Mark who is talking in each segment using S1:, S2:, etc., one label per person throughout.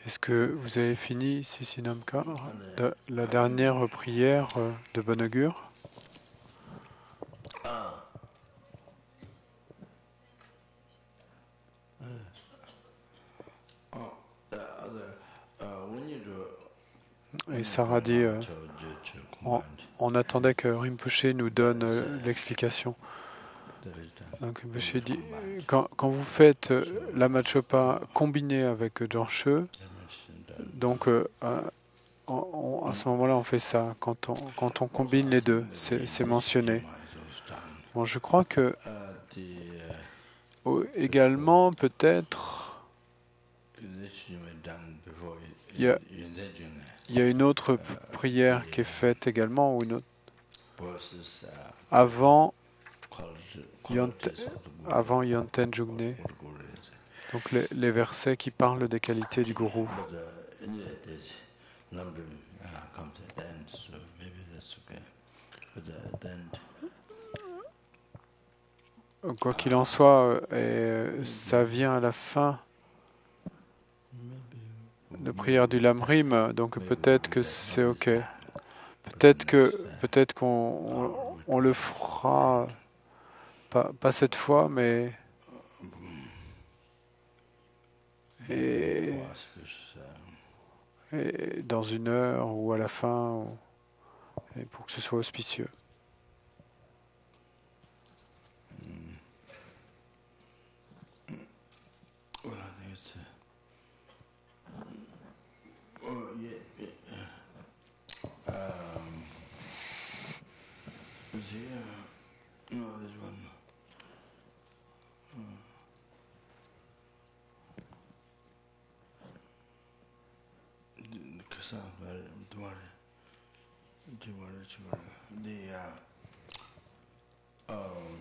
S1: Est-ce que vous avez fini, Sisinamka, la dernière prière de bon augure? Et Sarah dit, on attendait que Rinpoche nous donne l'explication. Donc Rinpoche dit, quand vous faites la Machopa combinée avec Janshe, donc à ce moment-là, on fait ça. Quand on combine les deux, c'est mentionné. Bon, je crois que également, peut-être, il y a une autre prière qui est faite également, ou une autre, avant Yonten Jugne, donc les versets qui parlent des qualités du gourou. Quoi qu'il en soit, ça vient à la fin de prière du Lamrim, donc peut-être que c'est ok. Peut-être qu'on le fera pas cette fois, mais et dans une heure ou à la fin, et pour que ce soit auspicieux.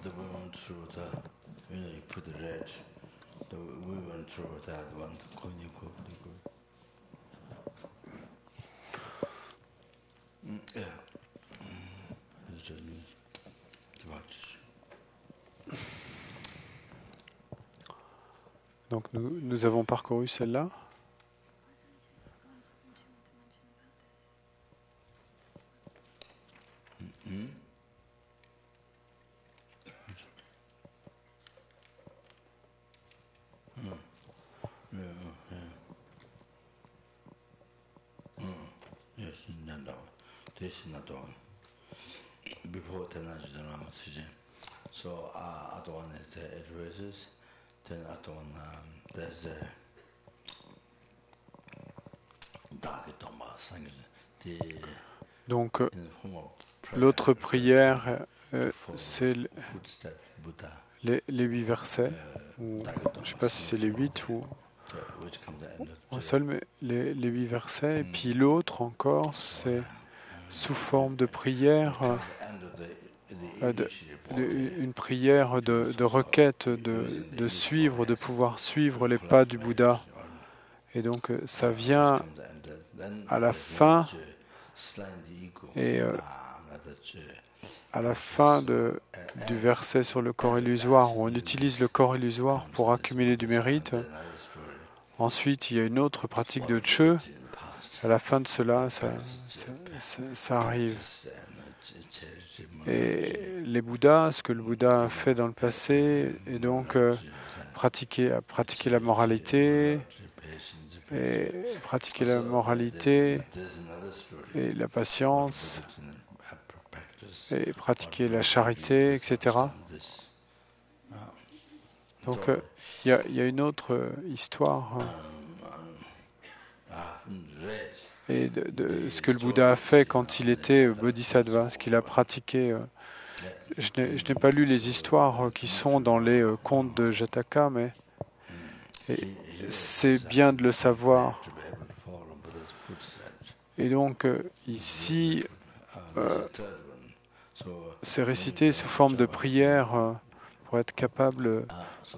S2: The women through the, you put the red, the women through that one, yeah. It's just me to watch.
S1: Donc nous avons parcouru celle-là.
S2: Yes, no. This is not all. Before 10 oxygen. So other one is the addresses. Then other one there's the dark Thomas.
S1: Donc l'autre prière, c'est les 8 versets. Ou, je ne sais pas si c'est les 8 ou un seul, mais les 8 versets. Et puis l'autre encore, c'est sous forme de prière, une prière de requête, de suivre, de pouvoir suivre les pas du Bouddha. Et donc ça vient à la fin, et à la fin du verset sur le corps illusoire, où on utilise le corps illusoire pour accumuler du mérite. Ensuite, il y a une autre pratique de Che. À la fin de cela, ça arrive. Et les Bouddhas, ce que le Bouddha a fait dans le passé, est donc pratiquer la moralité, et pratiquer la moralité et la patience, et pratiquer la charité, etc. Donc il y a une autre histoire et de ce que le Bouddha a fait quand il était bodhisattva, ce qu'il a pratiqué. Je n'ai pas lu les histoires qui sont dans les contes de Jataka, mais c'est bien de le savoir. Et donc ici, c'est récité sous forme de prière pour être capable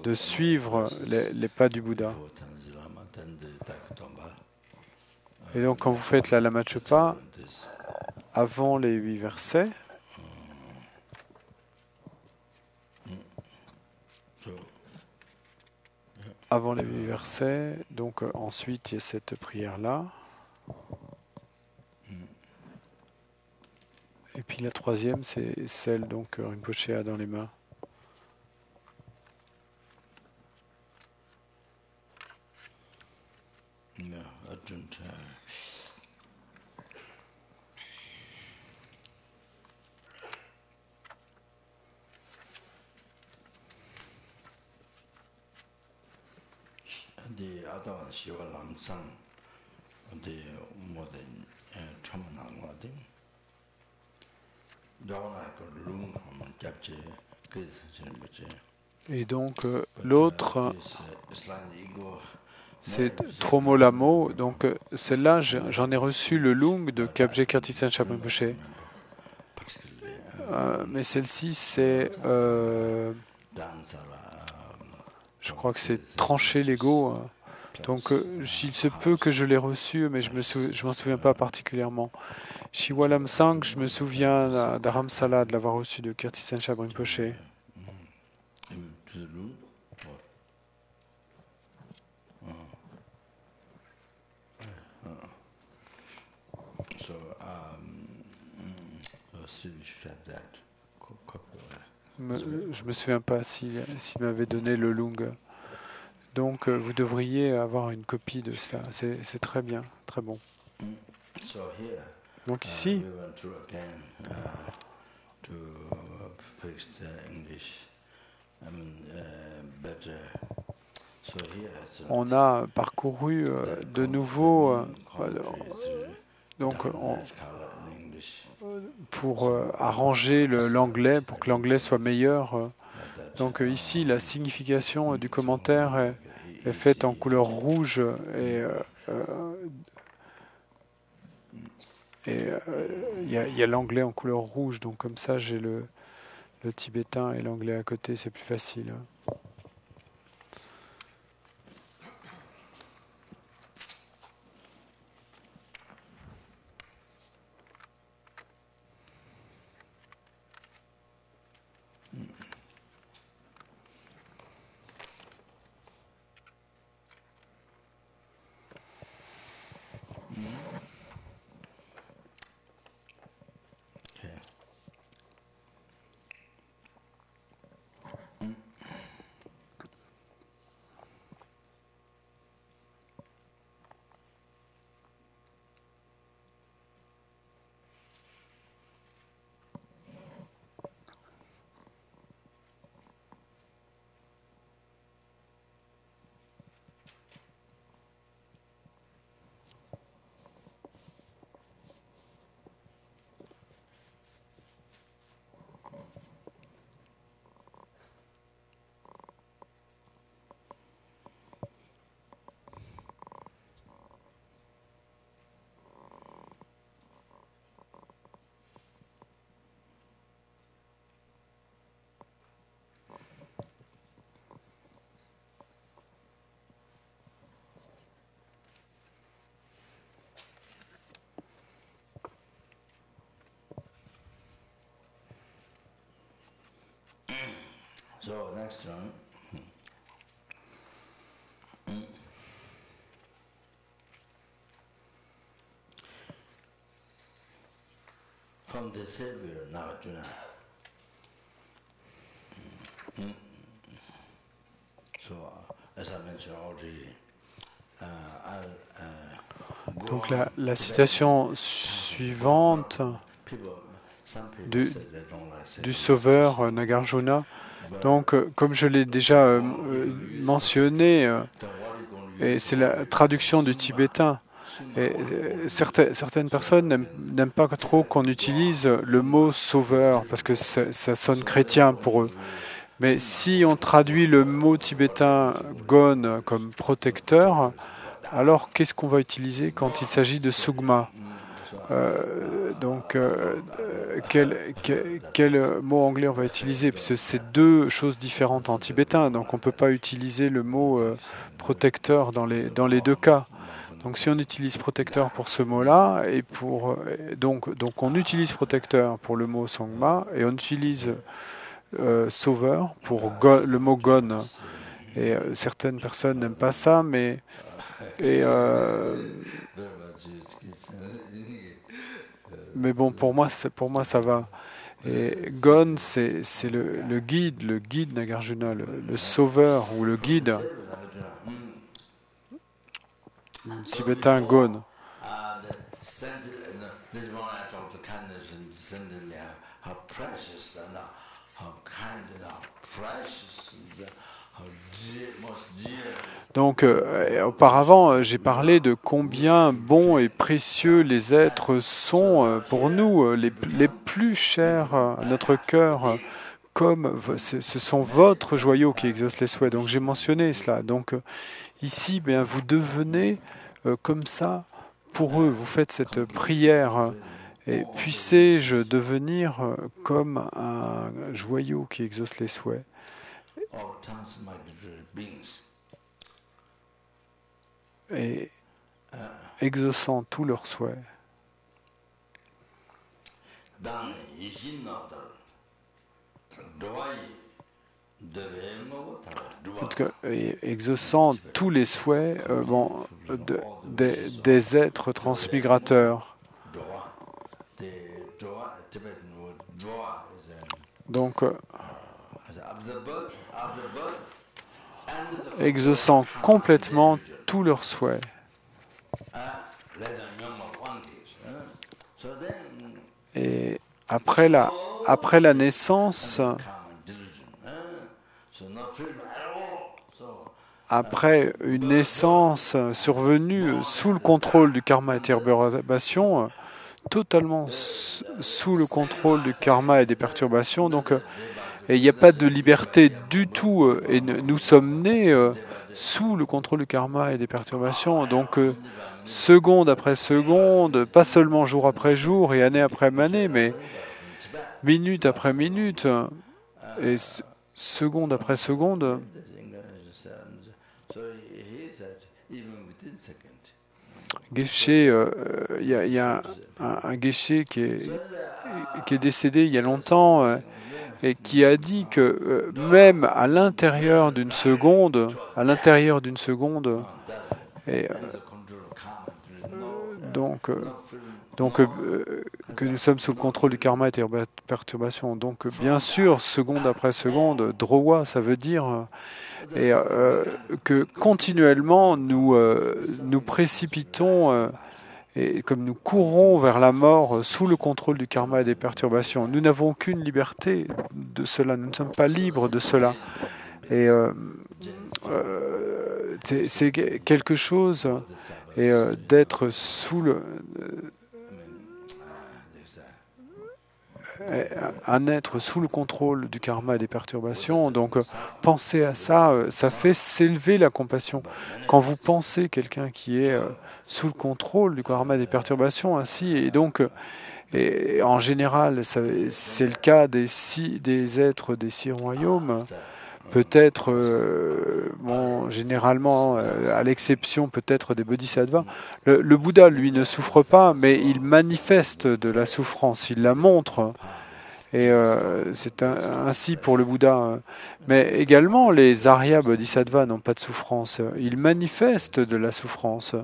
S1: de suivre les pas du Bouddha. Et donc quand vous faites la Lama Chopa, avant les 8 versets. Avant les 8 versets, donc ensuite il y a cette prière-là. Et puis la troisième, c'est celle donc Rinpoché a dans les mains. Et donc l'autre, c'est Tromolamo. Donc celle-là, j'en ai reçu le Lung de Kabje Kirtitsen Chab Rinpoche. Mais celle-ci, c'est, je crois que c'est trancher l'ego. Donc il se peut que je l'ai reçu, mais je m'en souviens pas particulièrement. Shiwalam Sang, je me souviens d'Aramsala, de l'avoir reçu de Kirtitsen Chab Rinpoche. Je me souviens pas s'il m'avait donné le Lung. Donc vous devriez avoir une copie de ça. C'est très bien, très bon. Donc ici, on a parcouru de nouveau donc pour arranger l'anglais, pour que l'anglais soit meilleur. Donc ici, la signification du commentaire est faite en couleur rouge et il y a l'anglais en couleur rouge. Donc comme ça, j'ai le tibétain et l'anglais à côté, c'est plus facile.
S2: So next one. From the Savior Nagarjuna. So as I mentioned already,
S1: donc la citation suivante du sauveur Nagarjuna. Donc, comme je l'ai déjà mentionné, et c'est la traduction du tibétain, et certaines personnes n'aiment pas trop qu'on utilise le mot sauveur, parce que ça sonne chrétien pour eux. Mais si on traduit le mot tibétain gon comme protecteur, alors qu'est-ce qu'on va utiliser quand il s'agit de sugma? Donc, quel mot anglais on va utiliser? Parce que c'est deux choses différentes en tibétain, donc on ne peut pas utiliser le mot protecteur dans les deux cas. Donc si on utilise protecteur pour ce mot-là, et donc on utilise protecteur pour le mot Sangma, et on utilise sauveur pour le mot Gon. Et certaines personnes n'aiment pas ça, mais mais bon, pour moi ça va. Et Gon, c'est le guide Nagarjuna, le sauveur ou le guide tibétain Gon. Donc, auparavant, j'ai parlé de combien bons et précieux les êtres sont pour nous, les plus chers à notre cœur, comme ce sont votre joyau qui exauce les souhaits. Donc, j'ai mentionné cela. Donc, ici, bien, vous devenez comme ça pour eux. Vous faites cette prière. Et puissé-je devenir comme un joyau qui exauce les souhaits. Et exauçant tous leurs souhaits. En tout cas, exauçant tous les souhaits des êtres transmigrateurs. Donc, exauçant complètement tous leurs souhaits. Et après la naissance, après une naissance survenue sous le contrôle du karma et des perturbations, totalement sous le contrôle du karma et des perturbations, donc il n'y a pas de liberté du tout, et nous sommes nés sous le contrôle du karma et des perturbations, donc seconde après seconde, pas seulement jour après jour et année après année, mais minute après minute et seconde après seconde. Geshe, il y a un Geshe qui est décédé il y a longtemps et qui a dit que même à l'intérieur d'une seconde, et donc que nous sommes sous le contrôle du karma et des perturbations. Donc bien sûr, seconde après seconde, drowa, ça veut dire que continuellement nous précipitons et comme nous courons vers la mort sous le contrôle du karma et des perturbations. Nous n'avons aucune liberté de cela, nous ne sommes pas libres de cela. Et c'est quelque chose d'être sous un être sous le contrôle du karma et des perturbations. Donc, pensez à ça, ça fait s'élever la compassion. Quand vous pensez quelqu'un qui est sous le contrôle du karma et des perturbations, ainsi, et donc, et en général, c'est le cas des êtres des 6 royaumes, peut-être, généralement, à l'exception peut-être des bodhisattvas, le Bouddha, lui, ne souffre pas, mais il manifeste de la souffrance, il la montre. Et c'est ainsi pour le Bouddha. Mais également, les Arya Bodhisattvas n'ont pas de souffrance. Ils manifestent de la souffrance.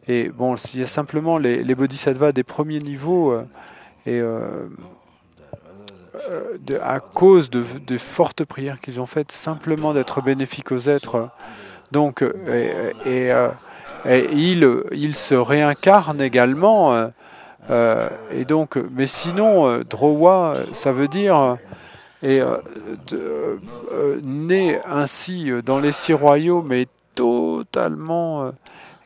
S1: Et bon, il y a simplement les Bodhisattvas des premiers niveaux, à cause de fortes prières qu'ils ont faites, simplement d'être bénéfiques aux êtres. Donc, ils se réincarnent également. Et donc, mais sinon, drowa, ça veut dire né ainsi dans les 6 royaumes, mais totalement.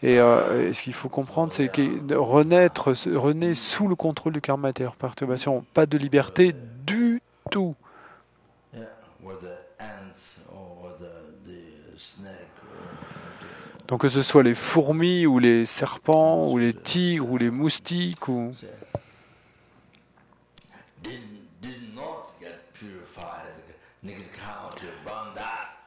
S1: Et ce qu'il faut comprendre, c'est que renaît sous le contrôle du karma et des perturbations, pas de liberté du tout. Donc que ce soit les fourmis ou les serpents ou les tigres ou les moustiques ou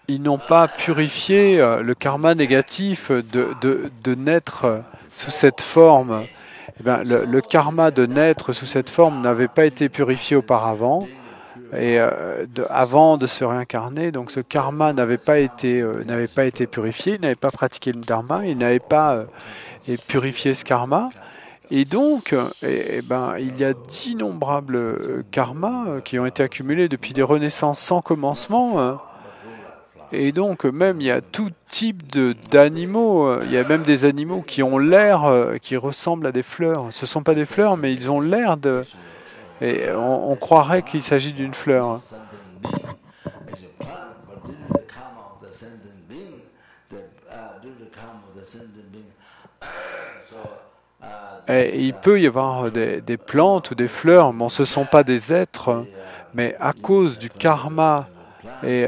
S1: ils n'ont pas purifié le karma négatif de naître sous cette forme, eh bien, le karma de naître sous cette forme n'avait pas été purifié auparavant, et avant de se réincarner, donc ce karma n'avait pas été purifié, il n'avait pas pratiqué le dharma, il n'avait pas purifié ce karma. Et donc, il y a d'innombrables karmas qui ont été accumulés depuis des renaissances sans commencement. Et donc, même, il y a tout type d'animaux. Il y a même des animaux qui ont l'air, qui ressemblent à des fleurs. Ce ne sont pas des fleurs, mais ils ont l'air de... Et on croirait qu'il s'agit d'une fleur. Et il peut y avoir des plantes ou des fleurs, mais ce ne sont pas des êtres, mais à cause du karma et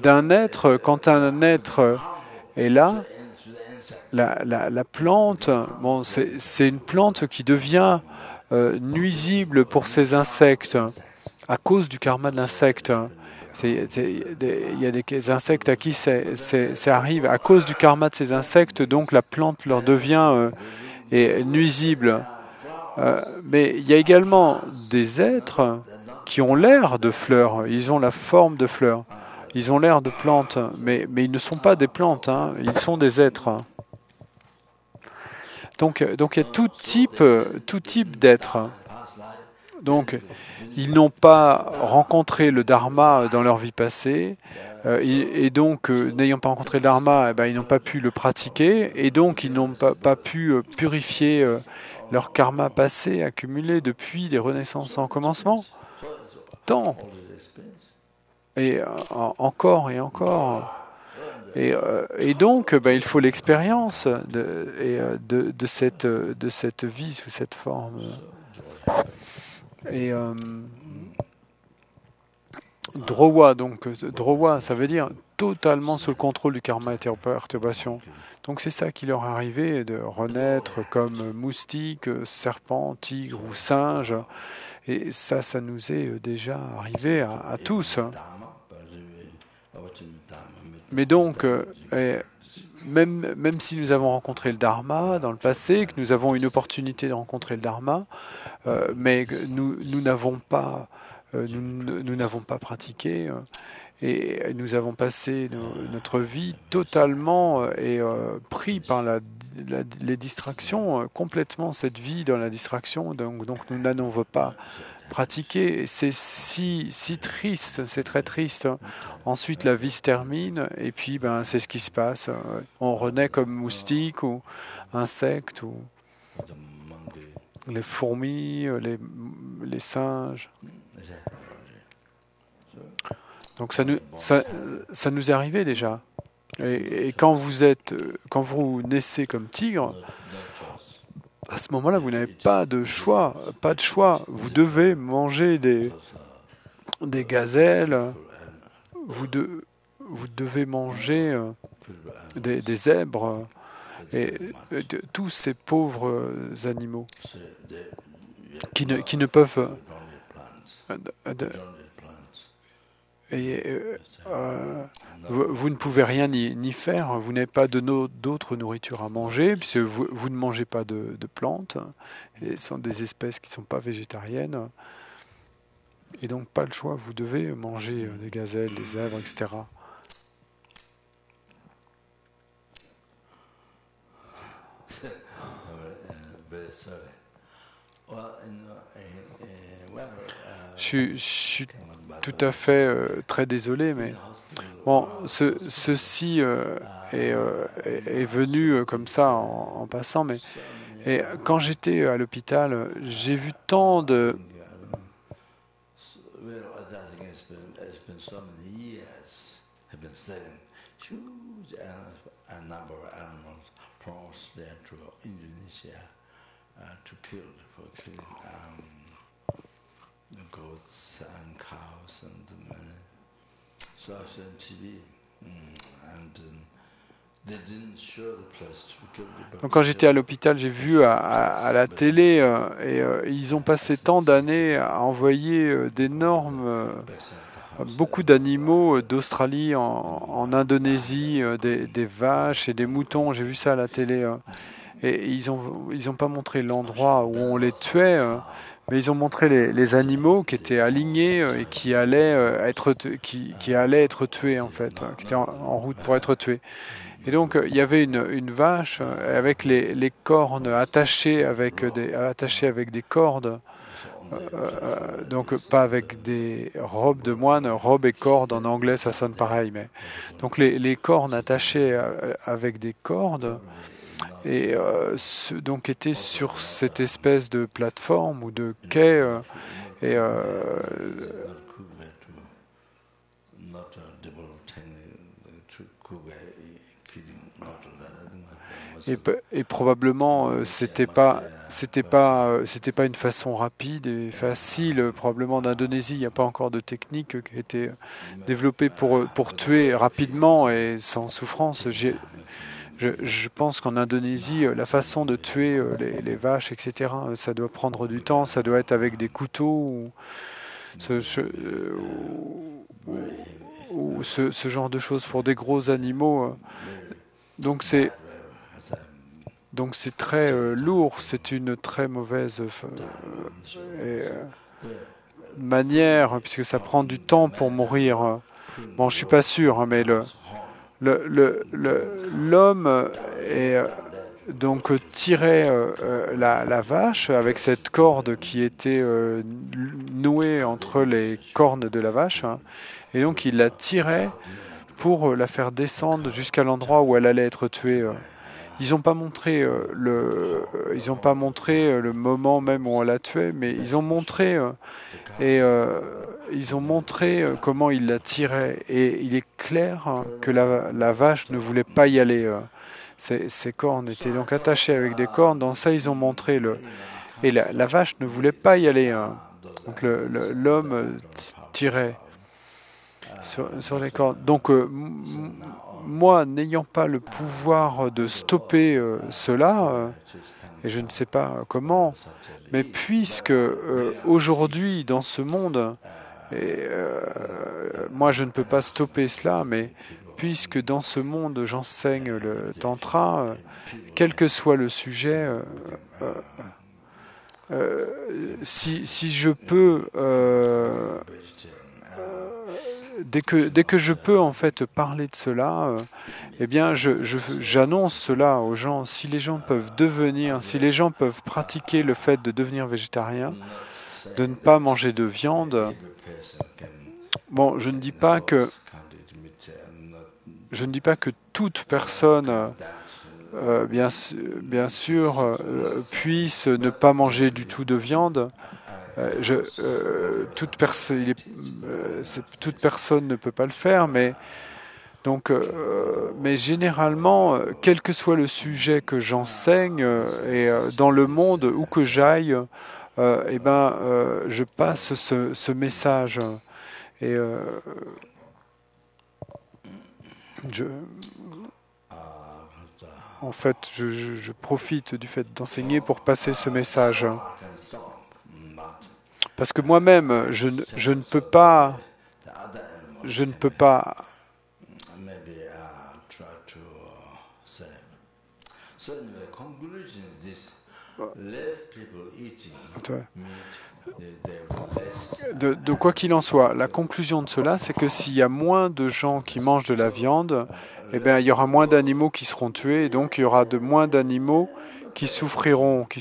S1: d'un être, quand un être est là, la plante, bon, c'est une plante qui devient nuisible pour ces insectes à cause du karma de l'insecte. Il y a des insectes à qui ça arrive à cause du karma de ces insectes, donc la plante leur devient nuisible. Mais il y a également des êtres qui ont l'air de fleurs, ils ont la forme de fleurs, ils ont l'air de plantes, mais ils ne sont pas des plantes, hein, ils sont des êtres. Donc il y a tout type d'êtres. Donc, ils n'ont pas rencontré le dharma dans leur vie passée, et donc, n'ayant pas rencontré le dharma, ils n'ont pas pu le pratiquer, et donc ils n'ont pas pu purifier leur karma passé accumulé depuis des renaissances sans commencement. Tant. Et encore et encore. Et donc, il faut l'expérience de cette vie sous cette forme. Et drowa, donc drowa, ça veut dire totalement sous le contrôle du karma et perturbation. Donc c'est ça qui leur est arrivé, de renaître comme moustique, serpent, tigre ou singe. Et ça nous est déjà arrivé à tous. Mais donc, même si nous avons rencontré le dharma dans le passé, que nous avons une opportunité de rencontrer le dharma, mais nous n'avons pas pratiqué et nous avons passé notre vie totalement pris par les distractions, complètement cette vie dans la distraction, donc nous n'avons pas pratiqué. C'est si triste, c'est très triste. Ensuite la vie se termine et puis c'est ce qui se passe. On renaît comme moustique ou insecte ou les fourmis, les singes. Donc ça nous est arrivé déjà. Et quand vous naissez comme tigre, à ce moment-là, vous n'avez pas de choix. Vous devez manger des gazelles. Vous devez manger des zèbres et tous ces pauvres animaux qui ne peuvent vous ne pouvez rien ni faire, vous n'avez pas d'autre nourriture à manger, puisque vous ne mangez pas de plantes, et ce sont des espèces qui ne sont pas végétariennes, et donc pas le choix, vous devez manger des gazelles, des zèbres, etc. Je suis tout à fait très désolé, mais bon, ceci est venu comme ça en passant, mais quand j'étais à l'hôpital, j'ai vu tant de... Donc quand j'étais à l'hôpital, j'ai vu à la télé ils ont passé tant d'années à envoyer beaucoup d'animaux d'Australie en Indonésie, des vaches et des moutons. J'ai vu ça à la télé. Et ils ont pas montré l'endroit où on les tuait, mais ils ont montré les animaux qui étaient alignés et qui allaient allaient être tués en fait, qui étaient en route pour être tués. Et donc il y avait une vache avec les cornes attachées avec des cordes. Donc pas avec des robes de moine, robes et cordes en anglais ça sonne pareil, mais donc les cornes attachées avec des cordes et donc étaient sur cette espèce de plateforme ou de quai et et probablement c'était pas une façon rapide et facile. Probablement en Indonésie, il n'y a pas encore de technique qui a été développée pour tuer rapidement et sans souffrance. Je pense qu'en Indonésie, la façon de tuer les vaches, etc., ça doit prendre du temps. Ça doit être avec des couteaux ou ce genre de choses pour des gros animaux. Donc c'est Donc c'est très lourd, c'est une très mauvaise manière, puisque ça prend du temps pour mourir. Bon, je suis pas sûr, hein, mais l'homme est donc tirait la vache avec cette corde qui était nouée entre les cornes de la vache, hein, et donc il la tirait pour la faire descendre jusqu'à l'endroit où elle allait être tuée. Ils n'ont pas montré le moment même où on la tuait, mais ils ont montré comment ils la tiraient. Et il est clair que la vache ne voulait pas y aller. Ses cornes étaient donc attachées avec des cornes. Dans ça, ils ont montré et la vache ne voulait pas y aller. Donc l'homme tirait sur les cordes. Donc moi, n'ayant pas le pouvoir de stopper cela, et je ne sais pas comment, mais puisque aujourd'hui, dans ce monde, moi je ne peux pas stopper cela, mais puisque dans ce monde j'enseigne le tantra, quel que soit le sujet, si je peux dès que je peux en fait parler de cela, eh bien j'annonce cela aux gens. Si les gens peuvent si les gens peuvent pratiquer le fait de devenir végétarien, de ne pas manger de viande. Bon, je ne dis pas que toute personne, bien sûr, puisse ne pas manger du tout de viande. Toute personne ne peut pas le faire, mais généralement, quel que soit le sujet que j'enseigne et dans le monde où que j'aille, je passe ce message et en fait, je profite du fait d'enseigner pour passer ce message. Parce que moi-même, je ne peux pas, de quoi qu'il en soit, la conclusion de cela, c'est que s'il y a moins de gens qui mangent de la viande, eh bien, il y aura moins d'animaux qui seront tués, et donc il y aura moins d'animaux qui souffriront, qui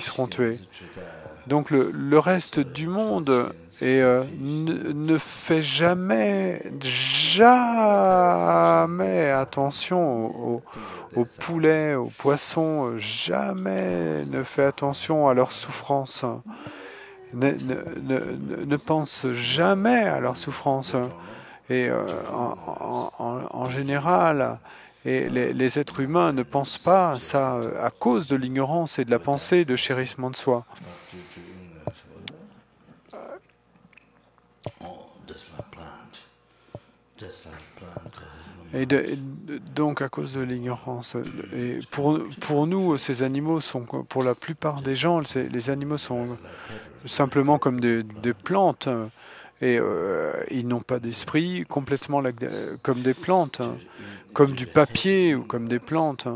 S1: seront tués. Donc le reste du monde ne fait jamais attention aux poulets, aux poissons, jamais ne fait attention à leur souffrance. Ne pense jamais à leur souffrance. Et en général, et les êtres humains ne pensent pas à ça à cause de l'ignorance et de la pensée de chérissement de soi. Et donc à cause de l'ignorance. Et pour nous, ces animaux sont, pour la plupart des gens, les animaux sont simplement comme des plantes. Et ils n'ont pas d'esprit, complètement comme des plantes, comme du papier ou comme des plantes.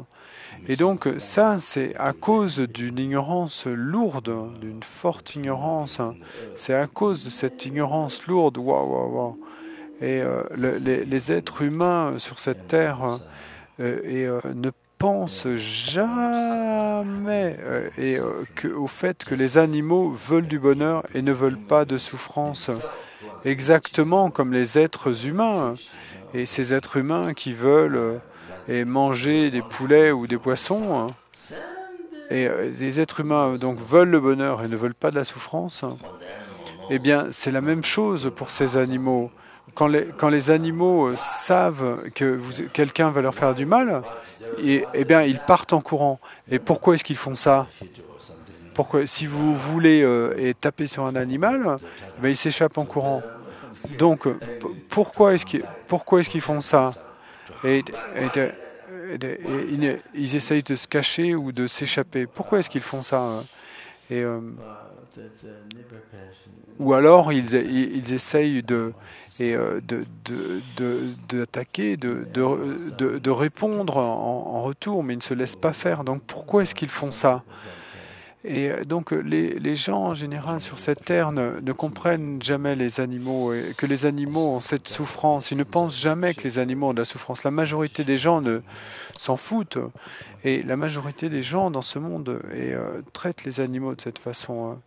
S1: Et donc ça, c'est à cause d'une ignorance lourde, d'une forte ignorance. C'est à cause de cette ignorance lourde. Waouh, waouh, waouh. Et les êtres humains sur cette terre ne pensent jamais au fait que les animaux veulent du bonheur et ne veulent pas de souffrance, exactement comme les êtres humains. Et ces êtres humains qui veulent et manger des poulets ou des poissons, et les êtres humains donc veulent le bonheur et ne veulent pas de la souffrance, eh bien c'est la même chose pour ces animaux. Quand les animaux savent que quelqu'un va leur faire du mal, eh bien ils partent en courant. Et pourquoi est-ce qu'ils font ça? Pourquoi, si vous voulez et taper sur un animal, eh bien, il s'échappe en courant. Donc pourquoi est-ce qu'ils font ça? Et ils essayent de se cacher ou de s'échapper. Pourquoi est-ce qu'ils font ça? Et, ou alors ils essayent d'attaquer, de répondre en retour, mais ils ne se laissent pas faire. Donc pourquoi est-ce qu'ils font ça? Et donc les gens en général sur cette terre ne comprennent jamais les animaux, et que les animaux ont cette souffrance. Ils ne pensent jamais que les animaux ont de la souffrance. La majorité des gens s'en foutent. Et la majorité des gens dans ce monde traitent les animaux de cette façon.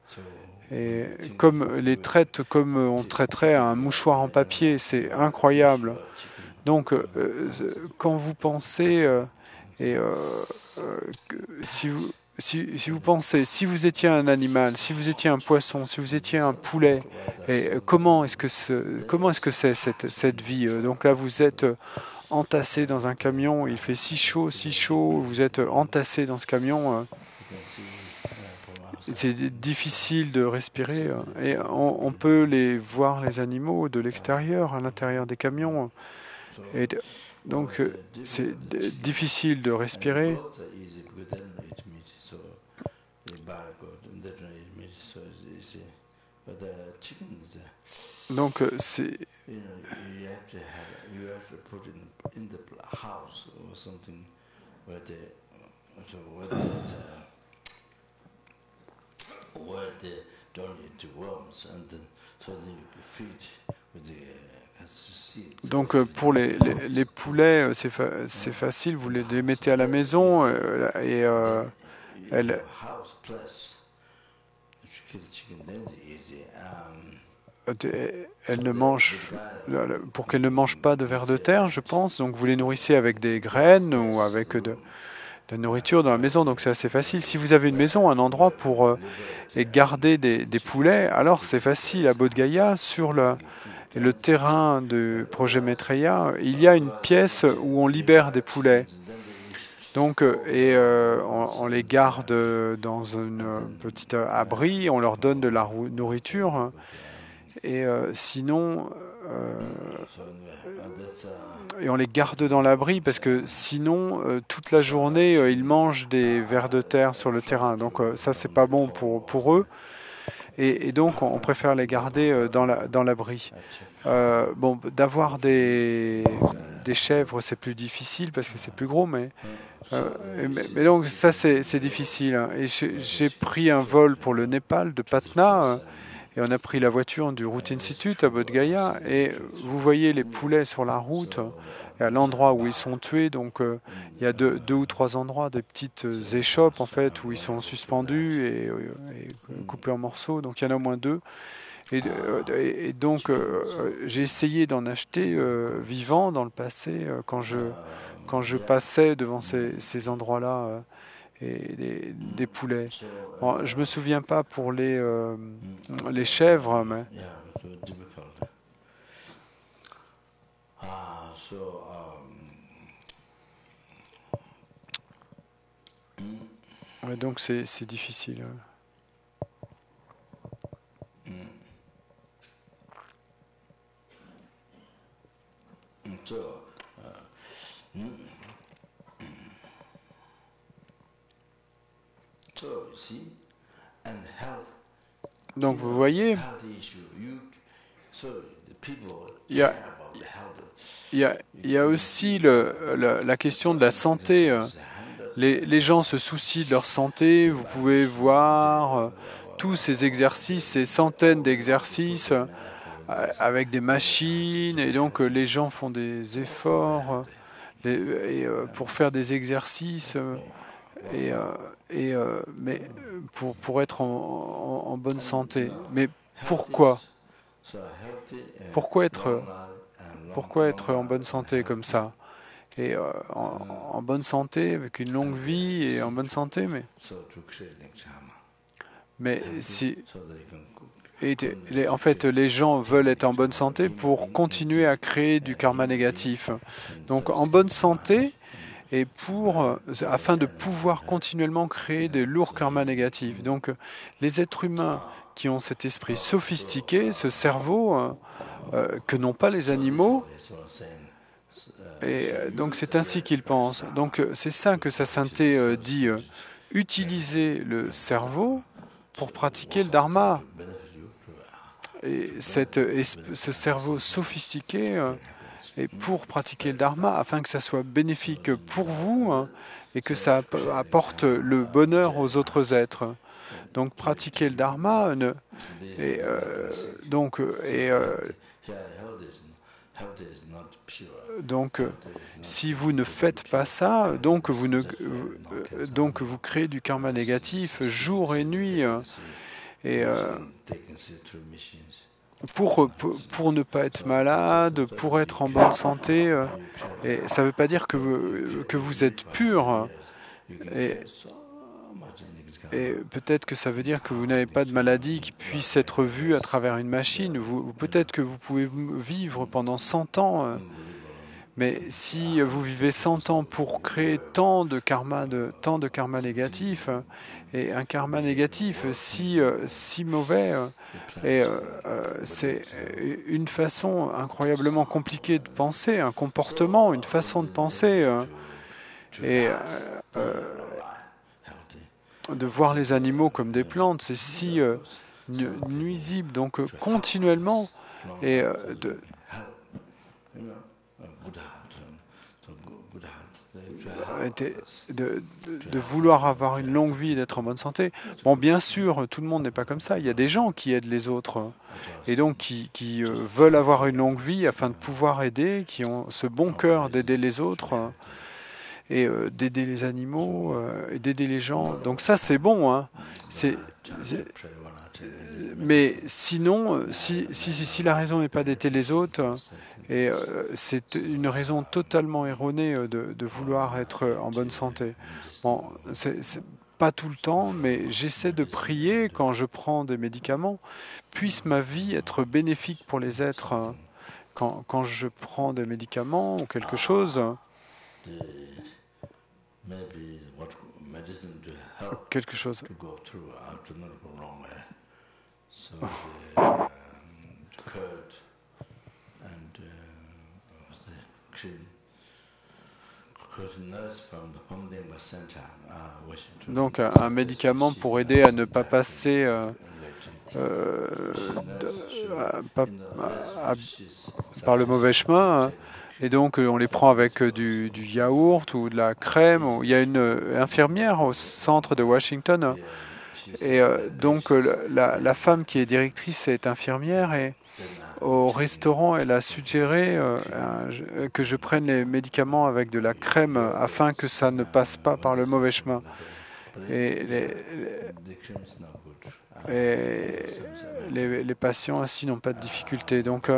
S1: Et comme les traitent comme on traiterait un mouchoir en papier, c'est incroyable. Donc quand vous pensez si vous pensez, si vous étiez un animal, si vous étiez un poisson, si vous étiez un poulet, et comment est-ce que c'est cette vie? Donc là, vous êtes entassé dans un camion, il fait si chaud, vous êtes entassé dans ce camion, c'est difficile de respirer, et on peut les voir, les animaux, de l'extérieur, à l'intérieur des camions, et donc c'est difficile de respirer. Donc c'est donc pour les poulets, c'est facile, vous les mettez à la maison et elles, elles ne mangent, pour qu'elles ne mangent pas de vers de terre, je pense. Donc vous les nourrissez avec des graines ou avec de la nourriture dans la maison. Donc c'est assez facile. Si vous avez une maison, un endroit pour garder des poulets, alors c'est facile. À Bodh Gaya, sur le terrain du projet Maitreya, il y a une pièce où on libère des poulets. Donc, on les garde dans un petit abri, on leur donne de la nourriture. Et sinon, et on les garde dans l'abri parce que sinon, toute la journée, ils mangent des vers de terre sur le terrain. Donc ça, c'est pas bon pour eux. Et donc, on préfère les garder dans l'abri. Bon, d'avoir des chèvres, c'est plus difficile parce que c'est plus gros, mais donc ça, c'est difficile. Hein. Et j'ai pris un vol pour le Népal de Patna. Et on a pris la voiture du Route Institute à Bodh Gaya. Et vous voyez les poulets sur la route, et à l'endroit où ils sont tués. Donc il y a deux ou trois endroits, des petites échoppes en fait, où ils sont suspendus et coupés en morceaux. Donc il y en a au moins deux. Et donc j'ai essayé d'en acheter vivants dans le passé quand je passais devant ces endroits-là. Et des poulets. Bon, je me souviens pas pour les chèvres, mais ouais, donc c'est difficile. Donc vous voyez, il y a aussi la question de la santé. les gens se soucient de leur santé. Vous pouvez voir tous ces exercices, ces centaines d'exercices avec des machines. Et donc, les gens font des efforts pour faire des exercices. Mais pour être en bonne santé. Mais pourquoi? Pourquoi être en bonne santé comme ça? Et en bonne santé, avec une longue vie et en bonne santé, mais si, en fait, les gens veulent être en bonne santé pour continuer à créer du karma négatif. Donc, en bonne santé, et afin de pouvoir continuellement créer des lourds karmas négatifs. Donc, les êtres humains qui ont cet esprit sophistiqué, ce cerveau que n'ont pas les animaux, et donc c'est ainsi qu'ils pensent. Donc, c'est ça que sa sainteté dit. Utiliser le cerveau pour pratiquer le dharma. Et ce cerveau sophistiqué et pour pratiquer le dharma, afin que ça soit bénéfique pour vous et que ça apporte le bonheur aux autres êtres. Donc pratiquer le dharma, si vous ne faites pas ça, donc vous créez du karma négatif jour et nuit. Et pour ne pas être malade, pour être en bonne santé, et ça ne veut pas dire que vous êtes pur. Et peut-être que ça veut dire que vous n'avez pas de maladie qui puisse être vue à travers une machine. Peut-être que vous pouvez vivre pendant 100 ans. Mais si vous vivez 100 ans pour créer tant de karma négatifs, et un karma négatif si mauvais, c'est une façon incroyablement compliquée de penser, un comportement, une façon de penser, de voir les animaux comme des plantes, c'est si nuisible. Donc continuellement, et de vouloir avoir une longue vie et d'être en bonne santé. Bon, bien sûr, tout le monde n'est pas comme ça. Il y a des gens qui aident les autres et donc qui veulent avoir une longue vie afin de pouvoir aider, qui ont ce bon cœur d'aider les autres et d'aider les animaux et d'aider les gens. Donc ça, c'est bon. Hein. Mais sinon, si la raison n'est pas d'aider les autres, et c'est une raison totalement erronée de vouloir être en bonne santé. Bon, c'est pas tout le temps, mais j'essaie de prier quand je prends des médicaments. Puisse ma vie être bénéfique pour les êtres. Quand je prends des médicaments ou quelque chose, donc un médicament pour aider à ne pas passer par le mauvais chemin. Et donc on les prend avec du yaourt ou de la crème. Il y a une infirmière au centre de Washington. Et donc la femme qui est directrice est infirmière et au restaurant, elle a suggéré que je prenne les médicaments avec de la crème afin que ça ne passe pas par le mauvais chemin. Et les patients ainsi n'ont pas de difficulté. Donc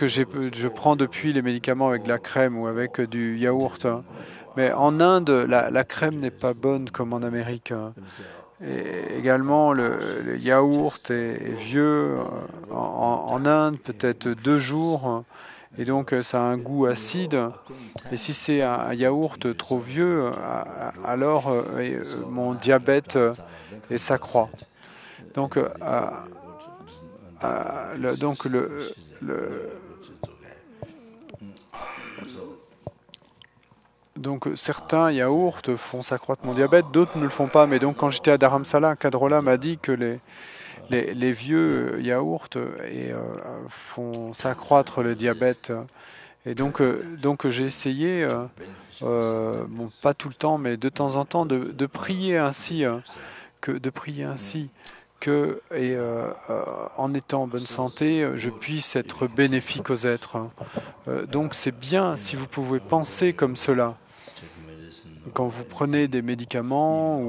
S1: je prends depuis les médicaments avec de la crème ou avec du yaourt. Mais en Inde, la crème n'est pas bonne comme en Amérique. Et également, le yaourt est vieux. En Inde, peut-être 2 jours. Et donc, ça a un goût acide. Et si c'est un yaourt trop vieux, alors mon diabète s'accroît. Donc, donc certains yaourts font s'accroître mon diabète, d'autres ne le font pas. Mais donc quand j'étais à Dharamsala, Kadrola m'a dit que les vieux yaourts font s'accroître le diabète. Et donc j'ai essayé, bon, pas tout le temps, mais de temps en temps, de prier ainsi, en étant en bonne santé, je puisse être bénéfique aux êtres. Donc c'est bien si vous pouvez penser comme cela. Quand vous prenez des médicaments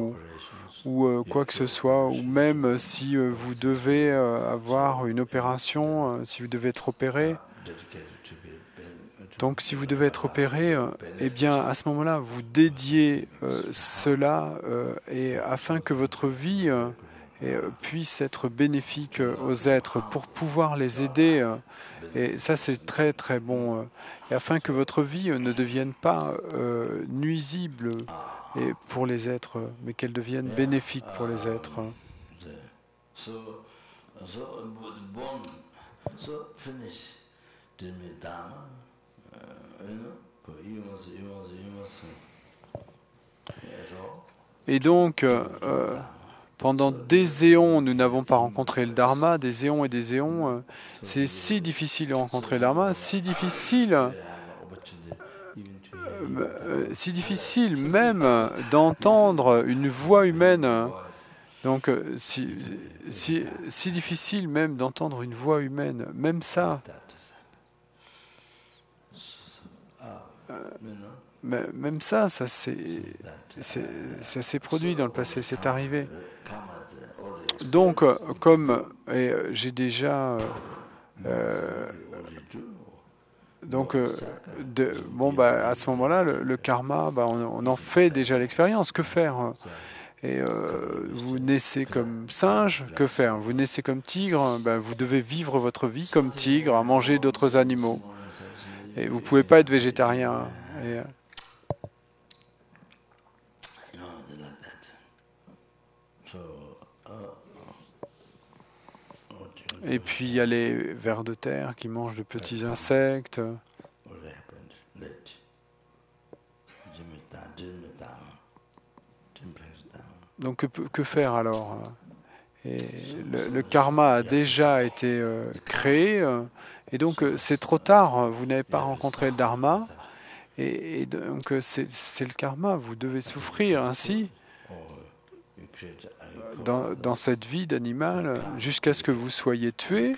S1: ou quoi que ce soit, ou même si vous devez avoir une opération, si vous devez être opéré. Donc si vous devez être opéré, eh bien à ce moment-là, vous dédiez cela et afin que votre vie puisse être bénéfique aux êtres pour pouvoir les aider. Et ça, c'est très très bon. Et afin que votre vie ne devienne pas nuisible et pour les êtres, mais qu'elle devienne bénéfique pour les êtres. Et donc, pendant des éons, nous n'avons pas rencontré le Dharma, des éons et des éons. C'est si difficile de rencontrer le Dharma, si difficile même d'entendre une voix humaine. Donc, si difficile même d'entendre une voix humaine, même ça. Même ça s'est produit dans le passé, c'est arrivé. Donc, comme j'ai déjà... à ce moment-là, le karma, on en fait déjà l'expérience. Que faire? Et vous naissez comme singe, que faire? Vous naissez comme tigre, vous devez vivre votre vie comme tigre, à manger d'autres animaux. Et vous ne pouvez pas être végétarien. Et puis il y a les vers de terre qui mangent de petits insectes. Donc que faire alors? Et le karma a déjà été créé, et donc c'est trop tard, vous n'avez pas rencontré le dharma, et donc c'est le karma, vous devez souffrir ainsi dans cette vie d'animal jusqu'à ce que vous soyez tué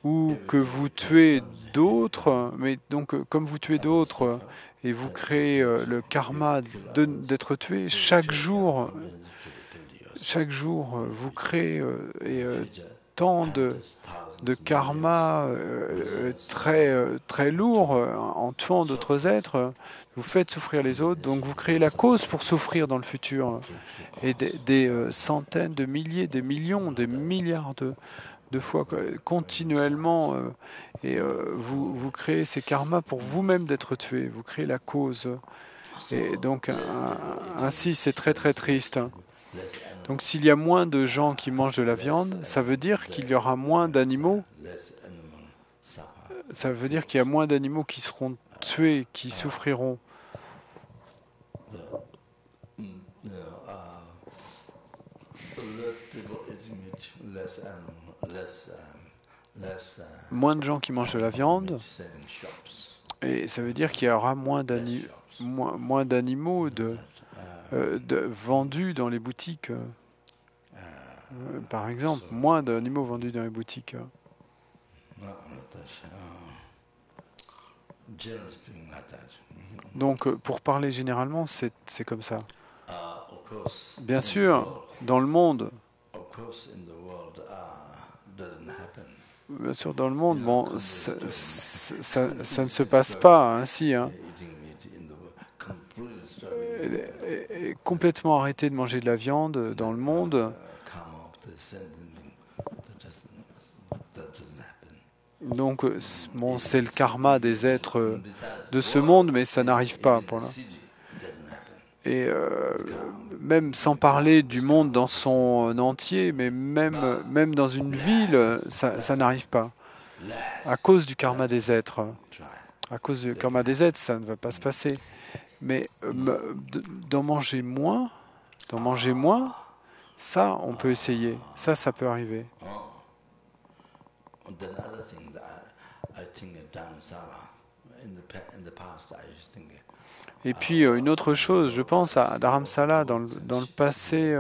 S1: ou que vous tuez d'autres, mais donc comme vous tuez d'autres et vous créez le karma d'être tué chaque jour, vous créez tant de karma très lourd en tuant d'autres êtres. Vous faites souffrir les autres, donc vous créez la cause pour souffrir dans le futur. Et des centaines de milliers, des millions, des milliards de fois continuellement. Et vous créez ces karmas pour vous-même d'être tué. Vous créez la cause. Et donc ainsi, c'est très très triste. Donc s'il y a moins de gens qui mangent de la viande, ça veut dire qu'il y aura moins d'animaux. Ça veut dire qu'il y a moins d'animaux qui seront tués, qui souffriront. Moins de gens qui mangent de la viande, et ça veut dire qu'il y aura moins d'animaux vendus dans les boutiques. Par exemple, moins d'animaux vendus dans les boutiques. Donc, pour parler généralement, c'est comme ça. Bien sûr, dans le monde, bon, ça ne se passe pas ainsi. Complètement arrêter de manger de la viande dans le monde. Donc, bon, c'est le karma des êtres de ce monde, mais ça n'arrive pas pour là. Et même sans parler du monde dans son entier, mais même dans une ville, ça n'arrive pas. À cause du karma des êtres. À cause du karma des êtres, ça ne va pas se passer. Mais d'en manger moins, ça, on peut essayer. Ça peut arriver. Et puis une autre chose, je pense à Dharamsala dans le passé,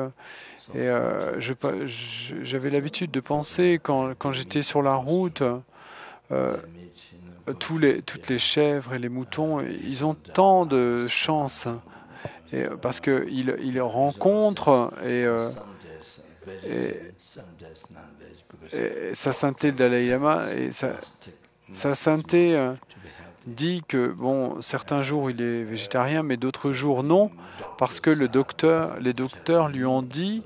S1: j'avais l'habitude de penser quand j'étais sur la route, toutes les chèvres et les moutons, ils ont tant de chance parce qu'ils rencontrent et sa sainteté le Dalai Lama et sa sainteté dit que bon, certains jours il est végétarien, mais d'autres jours non, parce que les docteurs lui ont dit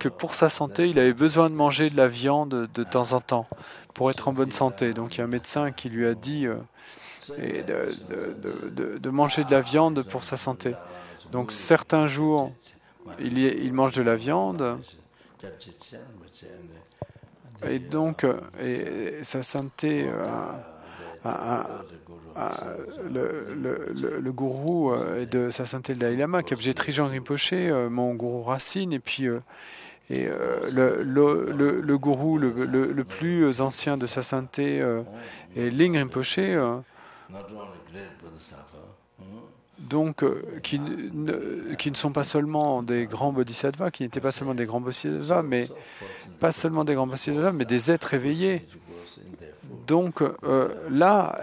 S1: que pour sa santé, il avait besoin de manger de la viande de temps en temps pour être en bonne santé. Donc il y a un médecin qui lui a dit de manger de la viande pour sa santé. Donc certains jours, il mange de la viande. Et donc, sa sainteté, le gourou de sa sainteté le Dalai Lama, Kyabje Trijang Rinpoche, mon gourou Racine, et puis le gourou le plus ancien de sa sainteté est Ling Rinpoche, donc qui ne sont pas seulement des grands bodhisattvas, qui n'étaient pas seulement des grands bodhisattvas, mais des êtres éveillés. Donc là,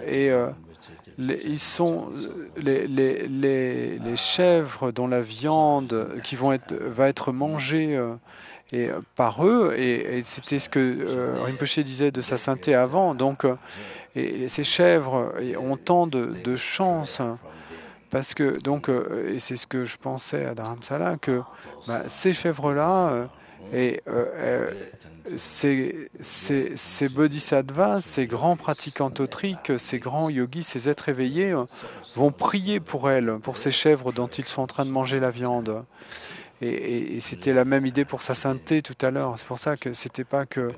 S1: ils sont les chèvres dont la viande qui va être mangée par eux, et c'était ce que Rinpoche disait de sa sainteté avant. Donc, et ces chèvres ont tant de chance. Parce que, donc, et c'est ce que je pensais à Dharamsala, que ces chèvres-là, ces bodhisattvas, ces grands pratiquants tantriques, ces grands yogis, ces êtres éveillés, vont prier pour elles, pour ces chèvres dont ils sont en train de manger la viande. Et c'était la même idée pour sa sainteté tout à l'heure. C'est pour ça que c'était pas que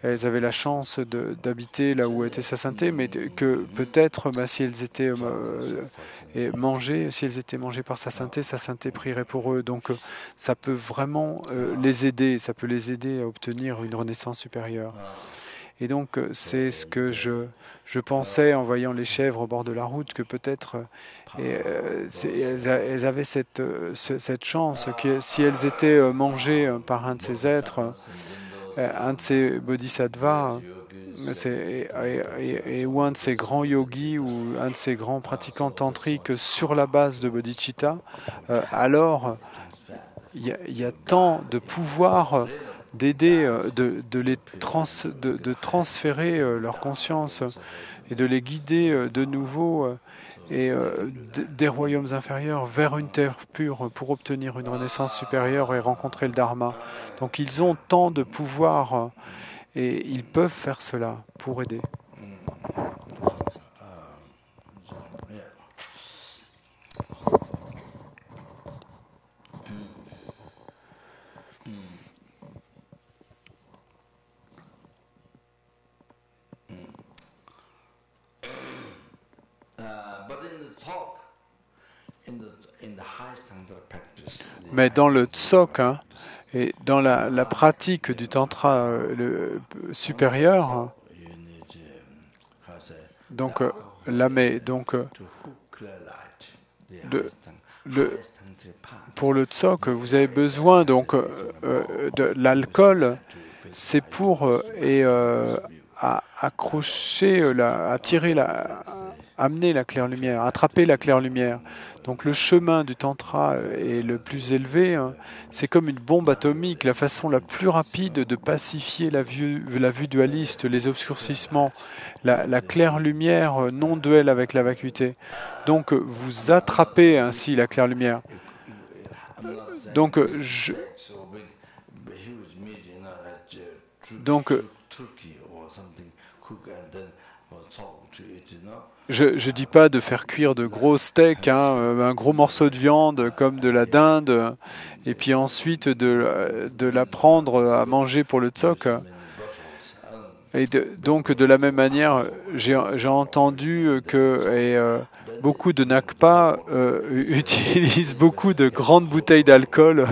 S1: elles avaient la chance d'habiter là où était sa sainteté, mais que peut-être, si elles étaient si elles étaient mangées par sa sainteté prierait pour eux. Donc ça peut vraiment les aider, ça peut les aider à obtenir une renaissance supérieure. Et donc c'est ce que je pensais en voyant les chèvres au bord de la route, que peut-être elles avaient cette chance, que si elles étaient mangées par un de ces êtres, un de ces bodhisattvas, ou un de ces grands yogis, ou un de ces grands pratiquants tantriques sur la base de bodhicitta, alors il y a tant de pouvoir d'aider, de transférer leur conscience et de les guider de nouveau des royaumes inférieurs vers une terre pure pour obtenir une renaissance supérieure et rencontrer le Dharma. Donc ils ont tant de pouvoir et ils peuvent faire cela pour aider. Mais dans le tsok, et dans la pratique du tantra supérieur, donc pour le tsok, vous avez besoin de l'alcool. C'est pour accrocher, amener la claire lumière, attraper la claire lumière. Donc le chemin du tantra est le plus élevé. C'est comme une bombe atomique, la façon la plus rapide de pacifier la vue dualiste, les obscurcissements, la claire lumière non duelle avec la vacuité. Donc vous attrapez ainsi la claire lumière. Donc je dis pas de faire cuire de gros steaks, un gros morceau de viande comme de la dinde, et puis ensuite de la prendre à manger pour le tsok. Et donc de la même manière, j'ai entendu que beaucoup de Nakpa utilisent beaucoup de grandes bouteilles d'alcool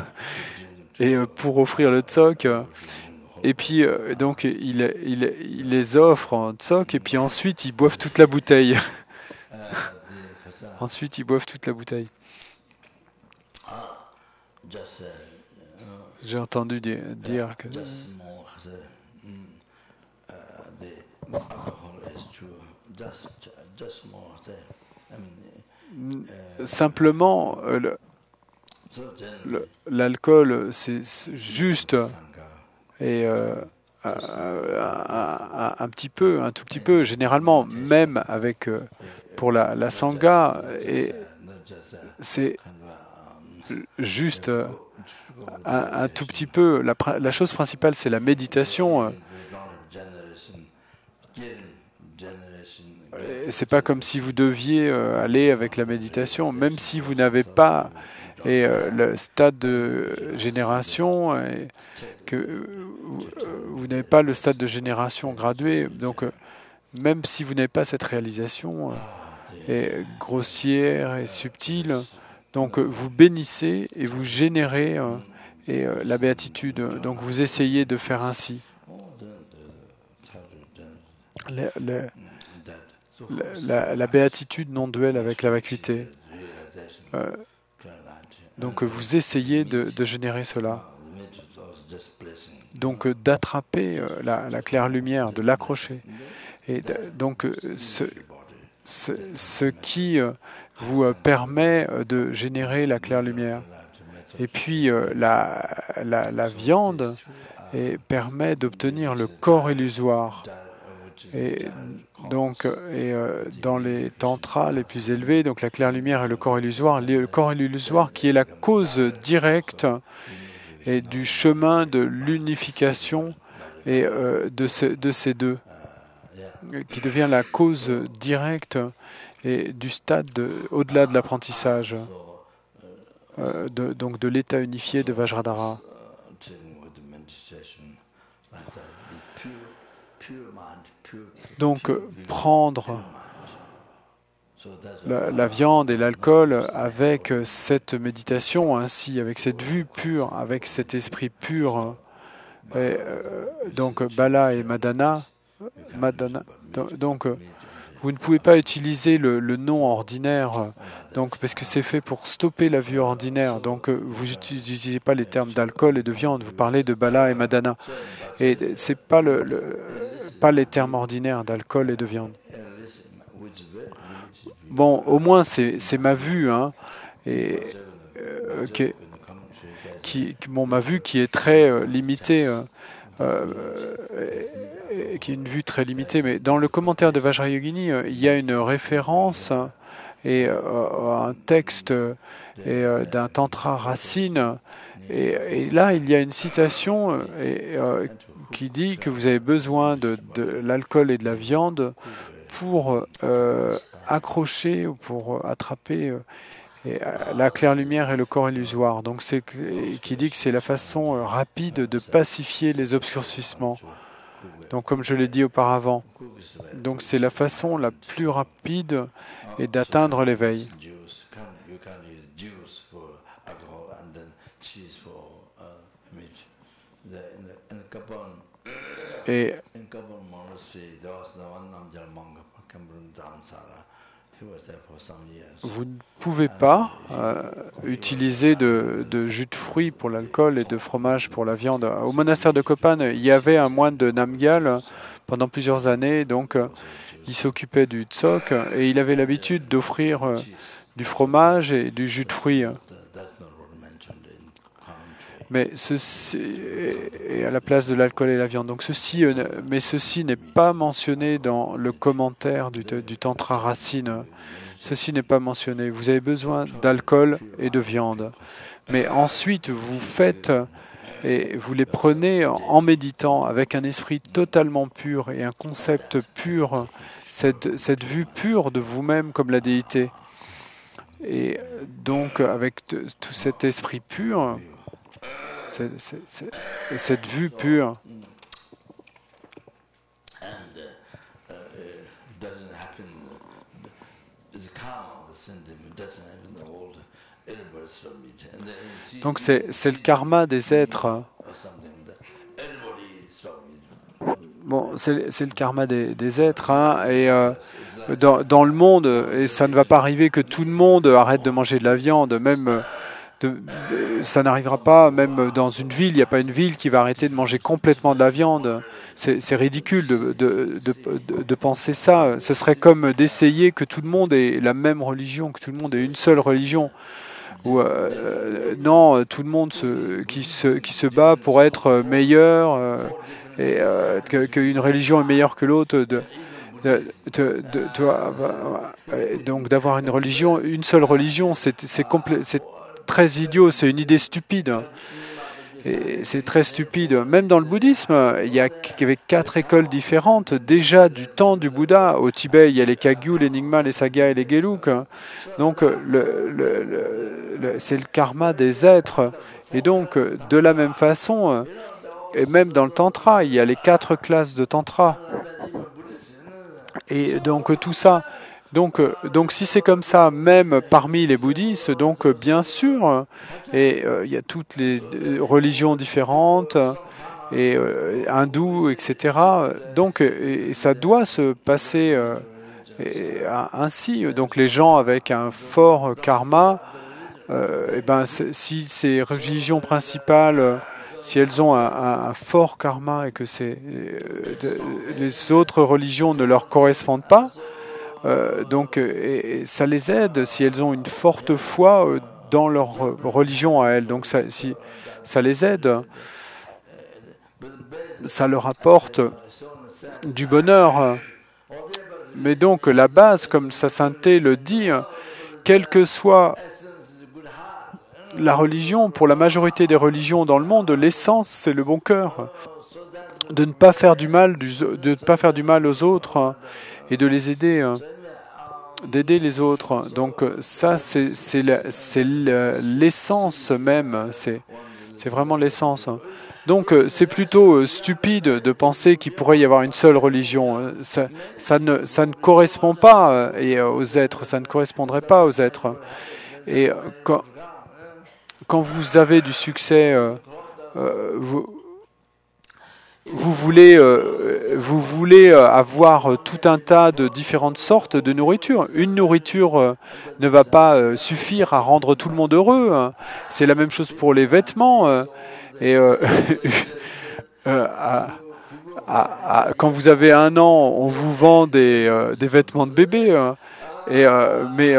S1: et pour offrir le tsok. Et puis, donc, il les offre en tsok, et puis ensuite, ils boivent toute la bouteille. Ensuite, ils boivent toute la bouteille. J'ai entendu dire que simplement, l'alcool, c'est juste et un petit peu, un tout petit peu, généralement, même avec pour la sangha, et c'est juste un tout petit peu. La chose principale, c'est la méditation. C'est pas comme si vous deviez aller avec la méditation, même si vous n'avez pas le stade de génération, et que vous n'avez pas le stade de génération gradué. Donc, même si vous n'avez pas cette réalisation grossière et subtile, donc vous bénissez et vous générez la béatitude. Donc, vous essayez de faire ainsi. La béatitude non duelle avec la vacuité. Donc vous essayez de générer cela. Donc d'attraper la claire lumière, de l'accrocher. Et donc ce qui vous permet de générer la claire lumière. Et puis la viande permet d'obtenir le corps illusoire. Et donc, dans les tantras les plus élevés, donc la claire lumière et le corps illusoire qui est la cause directe et du chemin de l'unification et de ces deux, qui devient la cause directe et du stade au-delà de l'apprentissage, donc de l'état unifié de Vajradhara. Donc, prendre la viande et l'alcool avec cette méditation, ainsi, avec cette vue pure, avec cet esprit pur, donc Bala et Madana, donc vous ne pouvez pas utiliser le nom ordinaire, donc parce que c'est fait pour stopper la vue ordinaire. Donc vous n'utilisez pas les termes d'alcool et de viande, vous parlez de Bala et Madana, et c'est pas pas les termes ordinaires d'alcool et de viande. Bon, au moins c'est ma vue, hein, et ma vue qui est très limitée, qui est une vue très limitée. Mais dans le commentaire de Vajrayogini, il y a une référence et un texte d'un tantra racine, et là il y a une citation qui dit que vous avez besoin de l'alcool et de la viande pour accrocher ou pour attraper la claire lumière et le corps illusoire. Donc c'est qui dit que c'est la façon rapide de pacifier les obscurcissements. Donc comme je l'ai dit auparavant, donc c'est la façon la plus rapide et d'atteindre l'éveil. Et vous ne pouvez pas utiliser de jus de fruits pour l'alcool et de fromage pour la viande. Au monastère de Kopan, il y avait un moine de Namgyal pendant plusieurs années, donc il s'occupait du tsok et il avait l'habitude d'offrir du fromage et du jus de fruits. Mais ceci est à la place de l'alcool et la viande. Donc ceci n'est pas mentionné dans le commentaire du Tantra Racine. Ceci n'est pas mentionné. Vous avez besoin d'alcool et de viande. Mais ensuite, vous faites et vous les prenez en méditant avec un esprit totalement pur et un concept pur, cette vue pure de vous-même comme la déité. Et donc, avec tout cet esprit pur, cette vue pure. Donc c'est le karma des êtres bon, c'est le karma des êtres, hein, et dans le monde, et ça ne va pas arriver que tout le monde arrête de manger de la viande, même ça n'arrivera pas, même dans une ville, il n'y a pas une ville qui va arrêter de manger complètement de la viande. C'est ridicule de penser ça. Ce serait comme d'essayer que tout le monde ait la même religion, que tout le monde ait une seule religion. Ou non, tout le monde qui se bat pour être meilleur, et qu'une religion est meilleure que l'autre. Donc d'avoir une religion, une seule religion, c'est très idiot, c'est une idée stupide. Et c'est très stupide. Même dans le bouddhisme, il y avait 4 écoles différentes déjà du temps du Bouddha. Au Tibet, il y a les Kagyu, les Nyingma, les Saga et les Gelug. Donc c'est le karma des êtres. Et donc de la même façon, et même dans le Tantra, il y a les 4 classes de Tantra. Et donc tout ça. Donc si c'est comme ça, même parmi les bouddhistes, donc bien sûr, et il y a toutes les religions différentes, et hindous, etc. Donc et ça doit se passer ainsi. Donc les gens avec un fort karma, et ben, si ces religions principales, si elles ont un fort karma et que les autres religions ne leur correspondent pas, donc et ça les aide si elles ont une forte foi dans leur religion à elles. Donc si ça les aide, ça leur apporte du bonheur. Mais donc la base, comme sa sainteté le dit, quelle que soit la religion, pour la majorité des religions dans le monde, l'essence, c'est le bon cœur. De ne pas faire du mal, de ne pas faire du mal aux autres et de les aider, d'aider les autres. Donc ça, c'est l'essence même. C'est vraiment l'essence. Donc c'est plutôt stupide de penser qu'il pourrait y avoir une seule religion. Ça ne correspond pas aux êtres. Ça ne correspondrait pas aux êtres. Et quand vous avez du succès, vous voulez avoir tout un tas de différentes sortes de nourriture. Une nourriture ne va pas suffire à rendre tout le monde heureux. Hein. C'est la même chose pour les vêtements. Et quand vous avez 1 an, on vous vend des vêtements de bébé. Mais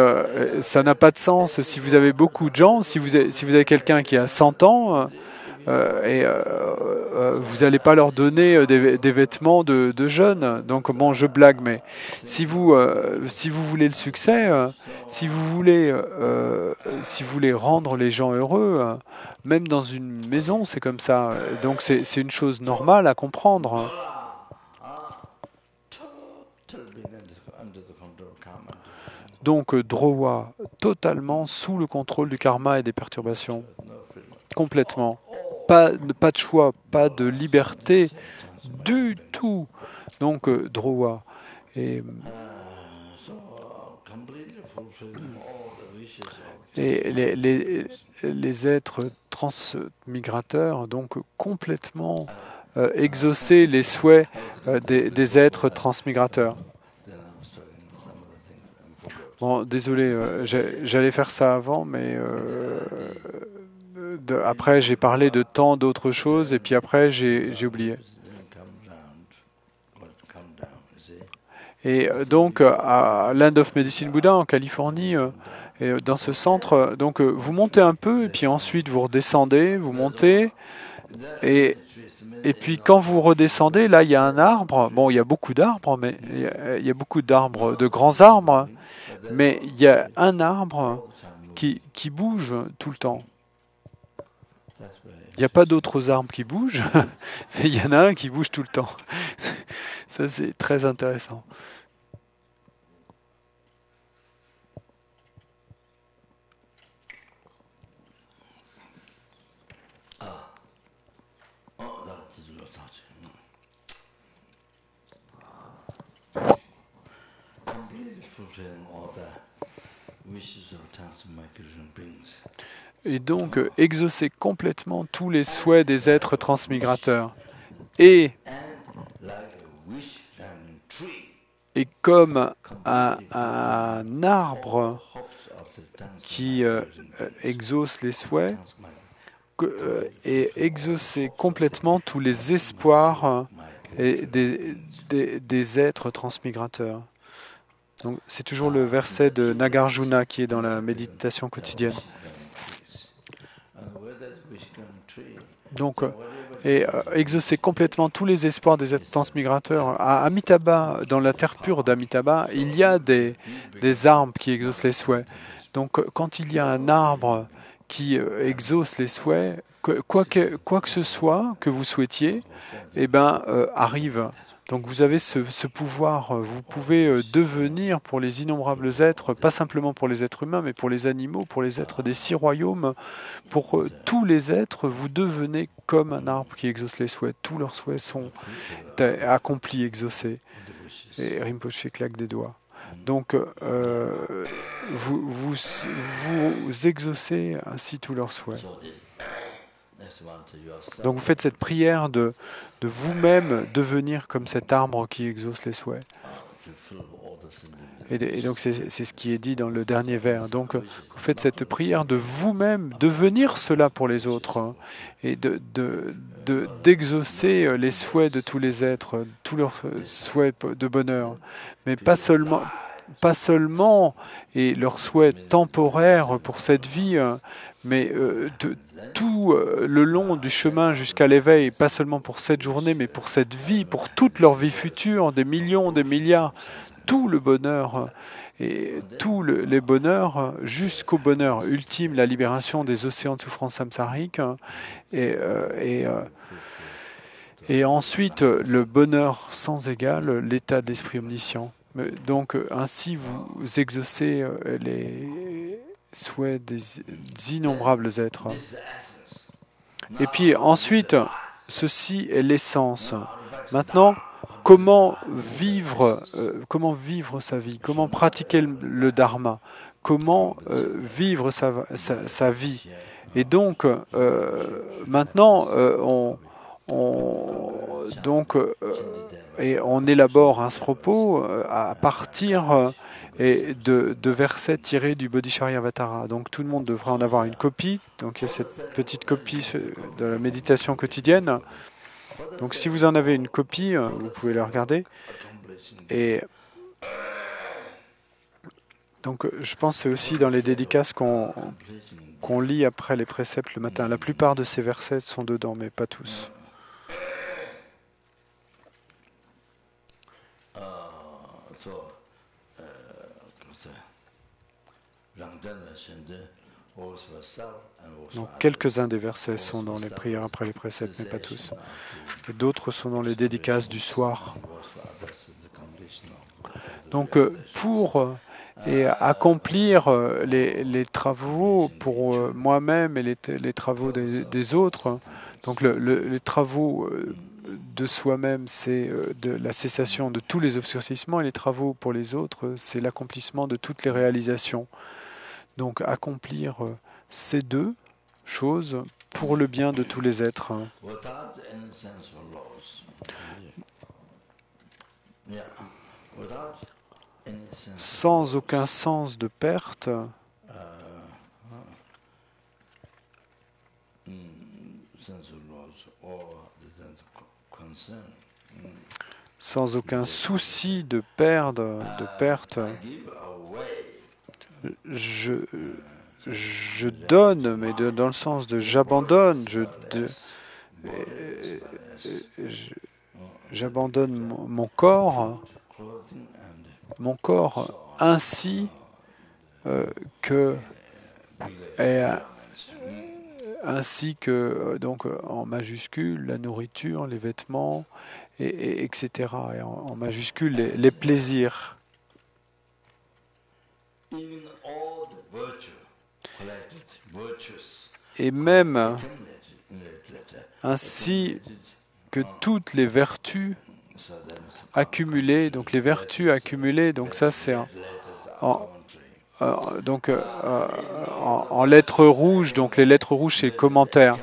S1: ça n'a pas de sens. Si vous avez beaucoup de gens, si vous avez quelqu'un qui a 100 ans, vous n'allez pas leur donner des vêtements de jeunes. Donc bon, je blague, mais si vous voulez le succès, si vous voulez rendre les gens heureux, même dans une maison, c'est comme ça. Donc c'est une chose normale à comprendre. Donc Drowa, totalement sous le contrôle du karma et des perturbations. Complètement. Pas de choix, pas de liberté du tout. Donc Drowa. Et les êtres transmigrateurs, donc complètement exaucer les souhaits des êtres transmigrateurs. Bon, désolé, j'allais faire ça avant, mais après j'ai parlé de tant d'autres choses et puis après j'ai oublié. Et donc à Land of Medicine Buddha en Californie, et dans ce centre, donc vous montez un peu et puis ensuite vous redescendez, vous montez et puis quand vous redescendez, là il y a un arbre. Bon, il y a beaucoup d'arbres, mais il y a beaucoup d'arbres, de grands arbres, mais il y a un arbre qui bouge tout le temps. Il n'y a pas d'autres arbres qui bougent, mais il y en a un qui bouge tout le temps. Ça, c'est très intéressant. Et donc, exaucer complètement tous les souhaits des êtres transmigrateurs. Et est comme un arbre qui exauce les souhaits et exaucer complètement tous les espoirs et des êtres transmigrateurs. Donc, c'est toujours le verset de Nagarjuna qui est dans la méditation quotidienne. Donc, exaucer complètement tous les espoirs des êtres transmigrateurs. À Amitabha, dans la terre pure d'Amitabha, il y a des arbres qui exaucent les souhaits. Donc, quand il y a un arbre qui exauce les souhaits, quoi que ce soit que vous souhaitiez, arrive. Donc vous avez ce pouvoir, vous pouvez devenir pour les innombrables êtres, pas simplement pour les êtres humains, mais pour les animaux, pour les êtres des 6 royaumes, pour tous les êtres, vous devenez comme un arbre qui exauce les souhaits. Tous leurs souhaits sont accomplis, exaucés. Et Rinpoche claque des doigts. Donc vous exaucez ainsi tous leurs souhaits. Donc vous faites cette prière de vous-même devenir comme cet arbre qui exauce les souhaits. Et donc c'est ce qui est dit dans le dernier vers. Donc vous faites cette prière de vous-même devenir cela pour les autres et d'exaucer les souhaits de tous les êtres, tous leurs souhaits de bonheur, mais pas seulement et leurs souhaits temporaires pour cette vie, mais tout le long du chemin jusqu'à l'éveil, pas seulement pour cette journée, mais pour cette vie, pour toute leur vie future, des millions, des milliards, tout le bonheur et tous les bonheurs jusqu'au bonheur ultime, la libération des océans de souffrance samsarique et ensuite le bonheur sans égal, l'état de l'esprit omniscient. Donc ainsi vous exaucez les souhaits des innombrables êtres. Et puis ensuite, ceci est l'essence. Maintenant, comment vivre sa vie? Comment pratiquer le dharma? Comment vivre sa vie? Et donc, maintenant, on élabore ce propos à partir de versets tirés du Bodhicharyavatara. Donc tout le monde devra en avoir une copie. Donc il y a cette petite copie de la méditation quotidienne. Donc si vous en avez une copie, vous pouvez la regarder. Et donc je pense que c'est aussi dans les dédicaces qu'on lit après les préceptes le matin. La plupart de ces versets sont dedans, mais pas tous. Donc quelques-uns des versets sont dans les prières après les préceptes, mais pas tous. Et d'autres sont dans les dédicaces du soir. Donc pour accomplir les travaux pour moi-même et les travaux des autres, donc les travaux de soi-même, c'est de la cessation de tous les obscurcissements, et les travaux pour les autres, c'est l'accomplissement de toutes les réalisations. Donc accomplir ces deux choses pour le bien de tous les êtres. Sans aucun sens de perte, sans aucun souci de perte, je donne, mais dans le sens de j'abandonne, j'abandonne mon corps ainsi que donc en majuscule la nourriture, les vêtements, etc. Et en majuscule les plaisirs. Et même ainsi que toutes les vertus accumulées, donc les vertus accumulées, donc ça c'est en lettres rouges, donc les lettres rouges c'est le commentaire.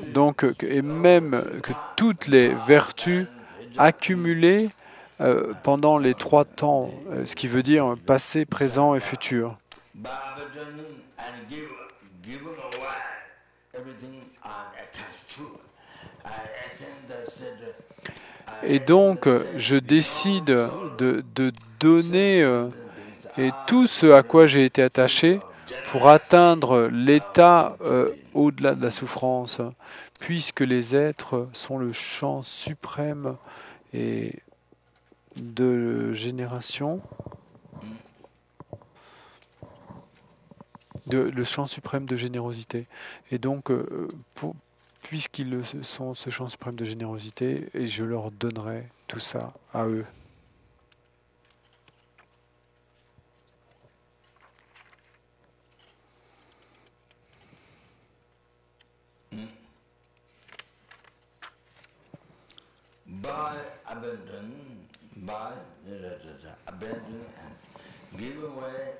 S1: Donc, et même que toutes les vertus accumulé pendant les 3 temps, ce qui veut dire passé, présent et futur. Et donc, je décide de donner et tout ce à quoi j'ai été attaché pour atteindre l'état au-delà de la souffrance, puisque les êtres sont le champ suprême et de génération, le champ suprême de générosité. Et donc, puisqu'ils sont ce champ suprême de générosité, et je leur donnerai tout ça à eux.
S2: By abandon and give away,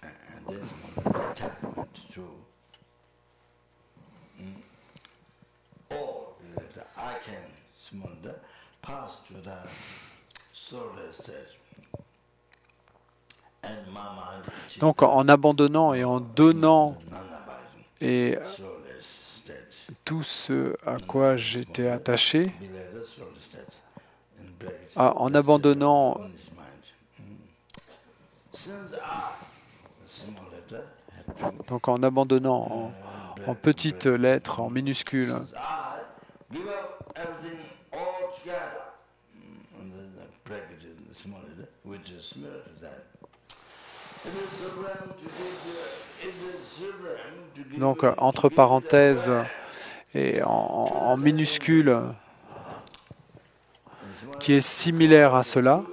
S2: and this attachment to all that I can smother, pass to the solar stage. And my mind.
S1: Donc, en abandonnant et en donnant et tout ce à quoi j'étais attaché, en abandonnant donc en abandonnant en petites lettres, en minuscules, donc entre parenthèses et en minuscules, qui est similaire à cela.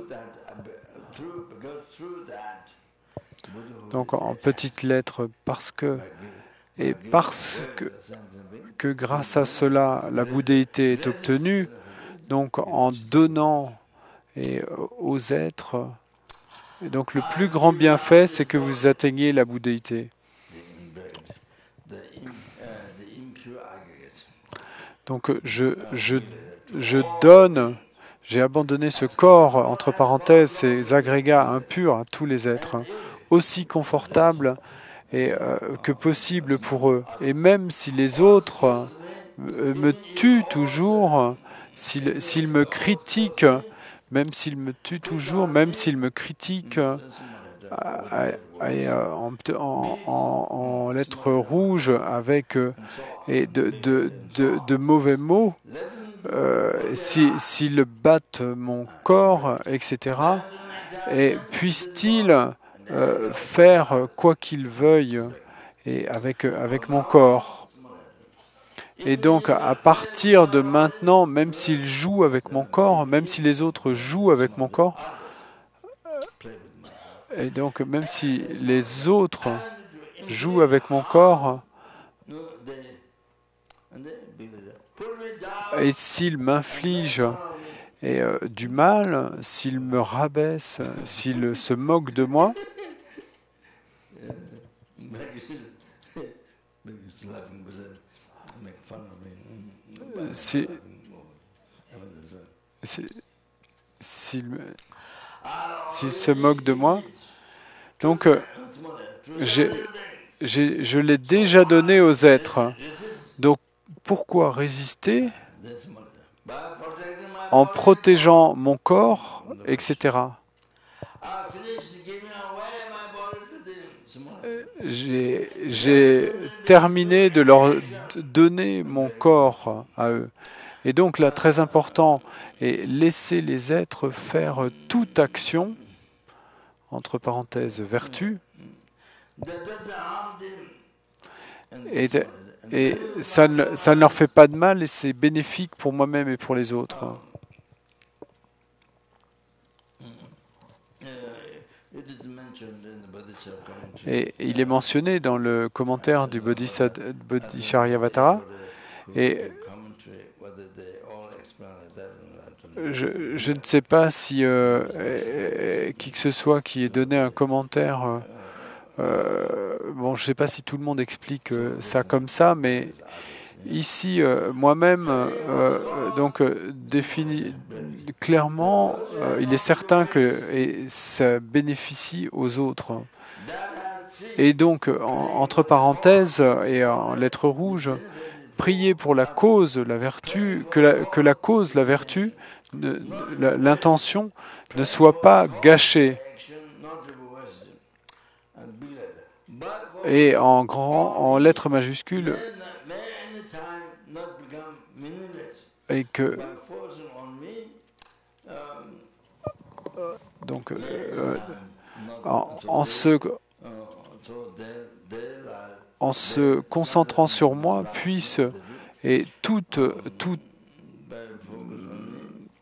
S1: Donc en petites lettres, parce que grâce à cela, la bouddhéité est obtenue, donc en donnant aux êtres, et donc le plus grand bienfait, c'est que vous atteigniez la bouddhéité. Donc je donne, j'ai abandonné ce corps, entre parenthèses, ces agrégats impurs à tous les êtres, aussi confortables que possible pour eux. Et même si les autres me tuent toujours, s'ils me critiquent, même s'ils me tuent toujours, même s'ils me critiquent en lettres rouges avec de mauvais mots, s'ils battent mon corps, etc., et puissent-ils faire quoi qu'ils veuillent et avec mon corps. Et donc, à partir de maintenant, même s'ils jouent avec mon corps, même si les autres jouent avec mon corps, et donc même si les autres jouent avec mon corps, et s'ils m'infligent du mal, s'ils me rabaissent, s'ils se moquent de moi, s'ils se moquent de moi, donc je l'ai déjà donné aux êtres. Donc pourquoi résister en protégeant mon corps, etc. J'ai terminé de leur donner mon corps à eux. Et donc là, très important, est laisser les êtres faire toute action, entre parenthèses, vertu, et ça ne leur fait pas de mal et c'est bénéfique pour moi-même et pour les autres. Et il est mentionné dans le commentaire du Bodhisattva, et je ne sais pas si qui que ce soit qui ait donné un commentaire, bon, je ne sais pas si tout le monde explique ça comme ça, mais ici, moi-même, donc défini clairement, il est certain que et ça bénéficie aux autres. Et donc, entre parenthèses et en lettres rouges, prier pour la cause, la vertu, que la cause, la vertu, l'intention ne soit pas gâchée. Et en grand, en lettres majuscules, et que donc en se concentrant sur moi, puisse et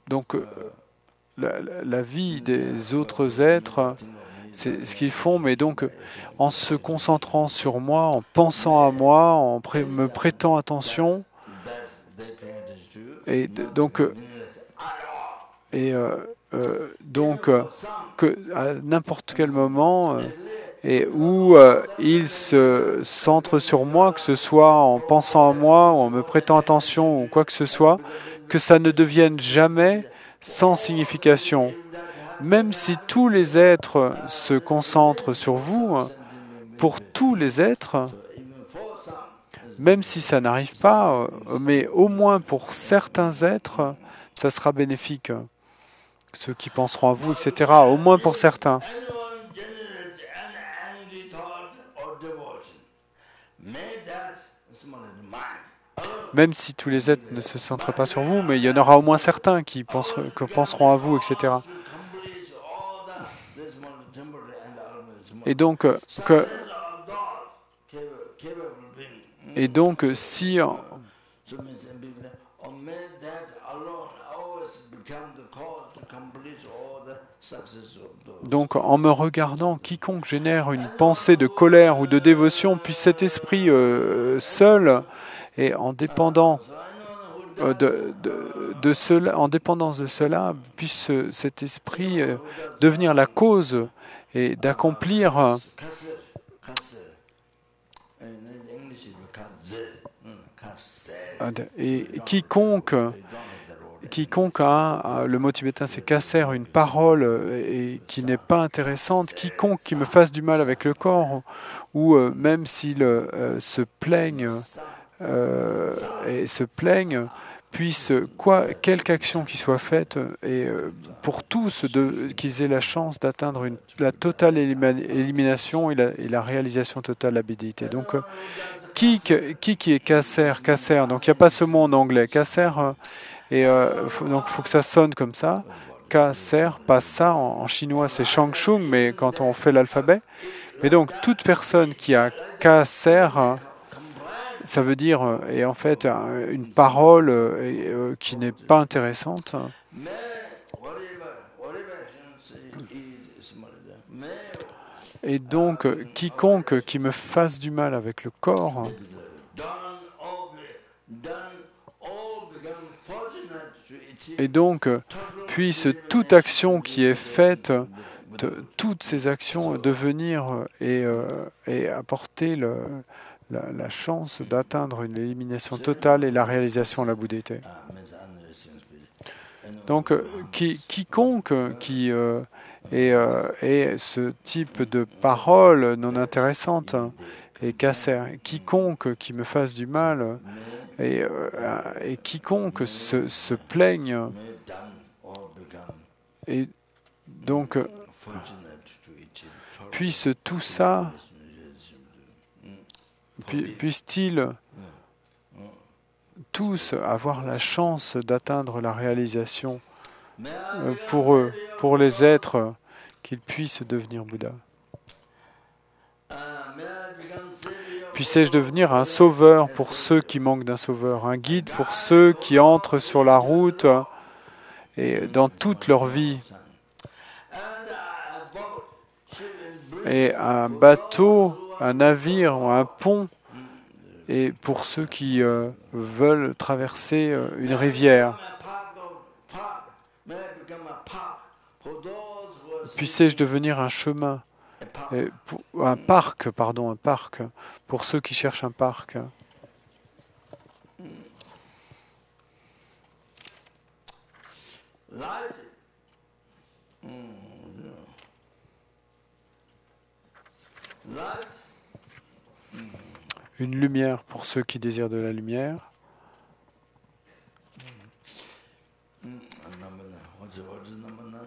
S1: donc la vie des autres êtres, c'est ce qu'ils font, mais donc en se concentrant sur moi, en pensant à moi, en me prêtant attention, et donc que à n'importe quel moment et où ils se centrent sur moi, que ce soit en pensant à moi ou en me prêtant attention ou quoi que ce soit, que ça ne devienne jamais sans signification. Même si tous les êtres se concentrent sur vous, pour tous les êtres, même si ça n'arrive pas, mais au moins pour certains êtres, ça sera bénéfique. Ceux qui penseront à vous, etc. Au moins pour certains. Même si tous les êtres ne se centrent pas sur vous, mais il y en aura au moins certains qui penseront à vous, etc. Et donc, si donc, en me regardant, quiconque génère une pensée de colère ou de dévotion, puis cet esprit seul et en dépendant de cela, en dépendance de cela, puisse cet esprit devenir la cause et d'accomplir et quiconque a, le mot tibétain c'est kasser, une parole et qui n'est pas intéressante, quiconque qui me fasse du mal avec le corps, ou même s'il se plaigne puisse, quelque action qui soit faite, et pour tous, qu'ils aient la chance d'atteindre la totale élimination et la réalisation totale de la bénédicité. Donc, qui est kasser? Kasser, donc il n'y a pas ce mot en anglais. Kasser, donc il faut que ça sonne comme ça. Kasser, pas ça, en chinois c'est shangshung, mais quand on fait l'alphabet. Mais donc, toute personne qui a kasser, ça veut dire, et en fait, une parole qui n'est pas intéressante. Et donc, quiconque qui me fasse du mal avec le corps, et donc, puisse toute action qui est faite, toutes ces actions devenir et apporter la chance d'atteindre une élimination totale et la réalisation de la bouddhité. Donc, quiconque qui ait ce type de parole non intéressante et kasser, quiconque qui me fasse du mal et quiconque se plaigne, et donc puisse tout ça, puissent-ils tous avoir la chance d'atteindre la réalisation pour eux, pour les êtres, qu'ils puissent devenir Bouddha. Puissais-je devenir un sauveur pour ceux qui manquent d'un sauveur, un guide pour ceux qui entrent sur la route et dans toute leur vie, et un bateau, un navire ou un pont, et pour ceux qui veulent traverser une rivière. Puissais-je devenir un chemin, un parc pour ceux qui cherchent un parc. une lumière pour ceux qui désirent de la lumière.
S2: What is number 9?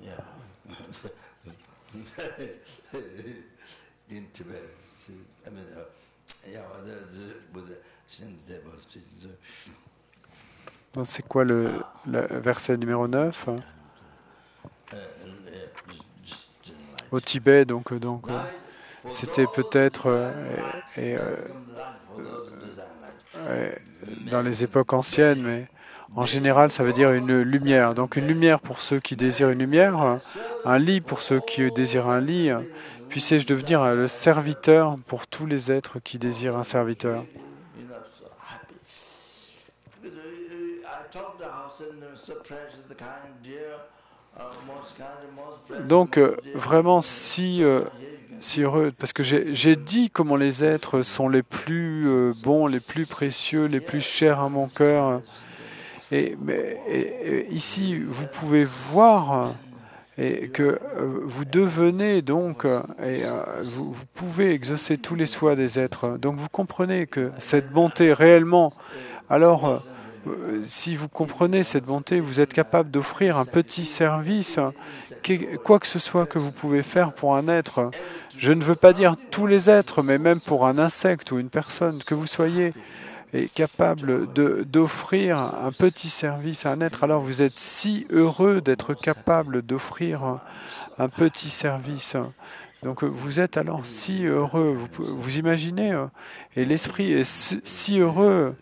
S2: Yeah. In Tibet, I mean, yeah, with the
S1: Donc c'est quoi le verset numéro 9? Au Tibet, donc c'était peut-être dans les époques anciennes, mais en général, ça veut dire une lumière. Donc une lumière pour ceux qui désirent une lumière, un lit pour ceux qui désirent un lit. Puissais-je devenir le serviteur pour tous les êtres qui désirent un serviteur? Donc vraiment si heureux, parce que j'ai dit comment les êtres sont les plus bons, les plus précieux, les plus chers à mon cœur. Et ici, vous pouvez voir et que vous devenez donc, vous pouvez exaucer tous les souhaits des êtres. Donc vous comprenez que cette bonté réellement, alors si vous comprenez cette bonté, vous êtes capable d'offrir un petit service, quoi que ce soit que vous pouvez faire pour un être. Je ne veux pas dire tous les êtres, mais même pour un insecte ou une personne, que vous soyez capable d'offrir un petit service à un être, alors vous êtes si heureux d'être capable d'offrir un petit service. Donc vous êtes alors si heureux, vous imaginez, et l'esprit est si heureux,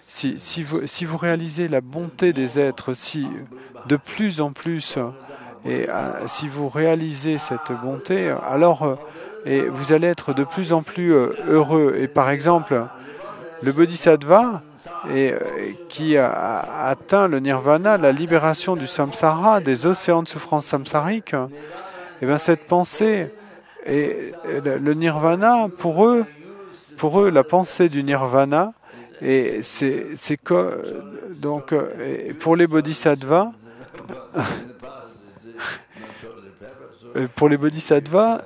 S1: si vous réalisez la bonté des êtres, si de plus en plus, et si vous réalisez cette bonté, alors et vous allez être de plus en plus heureux. Et par exemple, le bodhisattva qui a atteint le nirvana, la libération du samsara, des océans de souffrance samsarique, et bien cette pensée et le nirvana, pour eux, la pensée du nirvana, et c'est donc pour les bodhisattvas,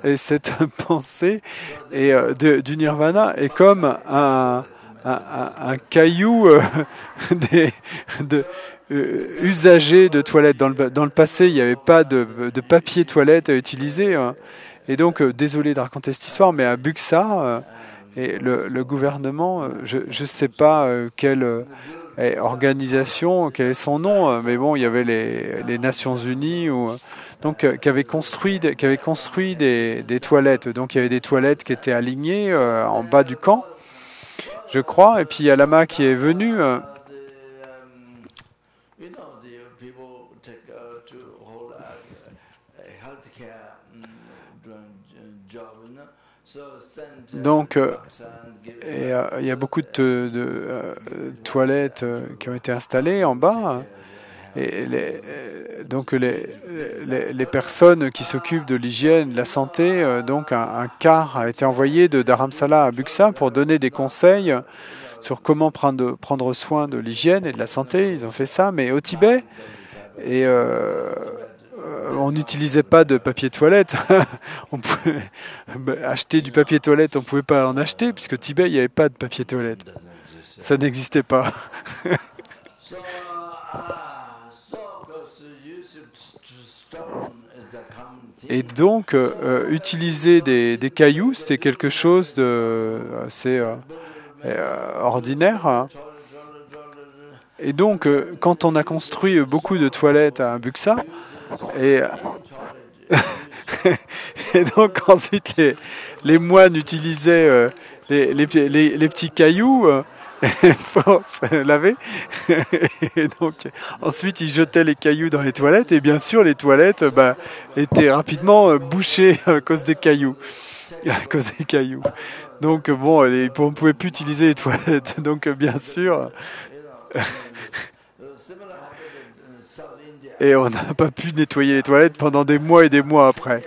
S1: et cette pensée du nirvana est comme un caillou usagé de toilette. Dans le passé, il n'y avait pas de papier toilette à utiliser. Et donc, désolé de raconter cette histoire, mais à Buxa, et le gouvernement, je ne sais pas quelle organisation, quel est son nom, mais bon, il y avait les Nations Unies donc qui avait construit des toilettes. Donc il y avait des toilettes qui étaient alignées en bas du camp, je crois. Et puis il y a Lama qui est venu. Donc il y a beaucoup de toilettes qui ont été installées en bas. Et donc les personnes qui s'occupent de l'hygiène, de la santé, donc un car a été envoyé de Dharamsala à Buxa pour donner des conseils sur comment prendre soin de l'hygiène et de la santé. Ils ont fait ça, mais au Tibet, et on n'utilisait pas de papier toilette. On pouvait acheter du papier toilette, on ne pouvait pas en acheter, puisque au Tibet, il n'y avait pas de papier toilette. Ça n'existait pas. Et donc, utiliser des cailloux, c'était quelque chose de assez ordinaire. Hein. Et donc, quand on a construit beaucoup de toilettes à Buxa, et donc ensuite les moines utilisaient les petits cailloux pour se laver. Et donc ensuite ils jetaient les cailloux dans les toilettes, et bien sûr les toilettes étaient rapidement bouchées à cause des cailloux. Donc bon, on ne pouvait plus utiliser les toilettes. Donc bien sûr. Et on n'a pas pu nettoyer les toilettes pendant des mois et des mois après.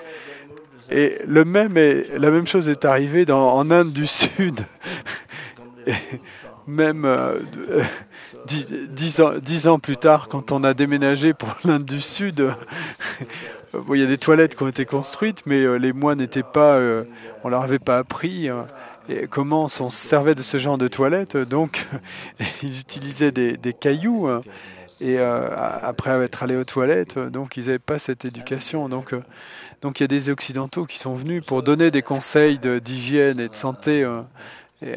S1: Et la même chose est arrivée en Inde du Sud. Et même dix ans plus tard, quand on a déménagé pour l'Inde du Sud, bon, il y a des toilettes qui ont été construites, mais les moines n'étaient pas, on leur avait pas appris et comment on s'en servait de ce genre de toilettes. Donc, ils utilisaient des cailloux. Et après être allés aux toilettes, donc ils n'avaient pas cette éducation. Donc il y a des Occidentaux qui sont venus pour donner des conseils d'hygiène et de santé. Et,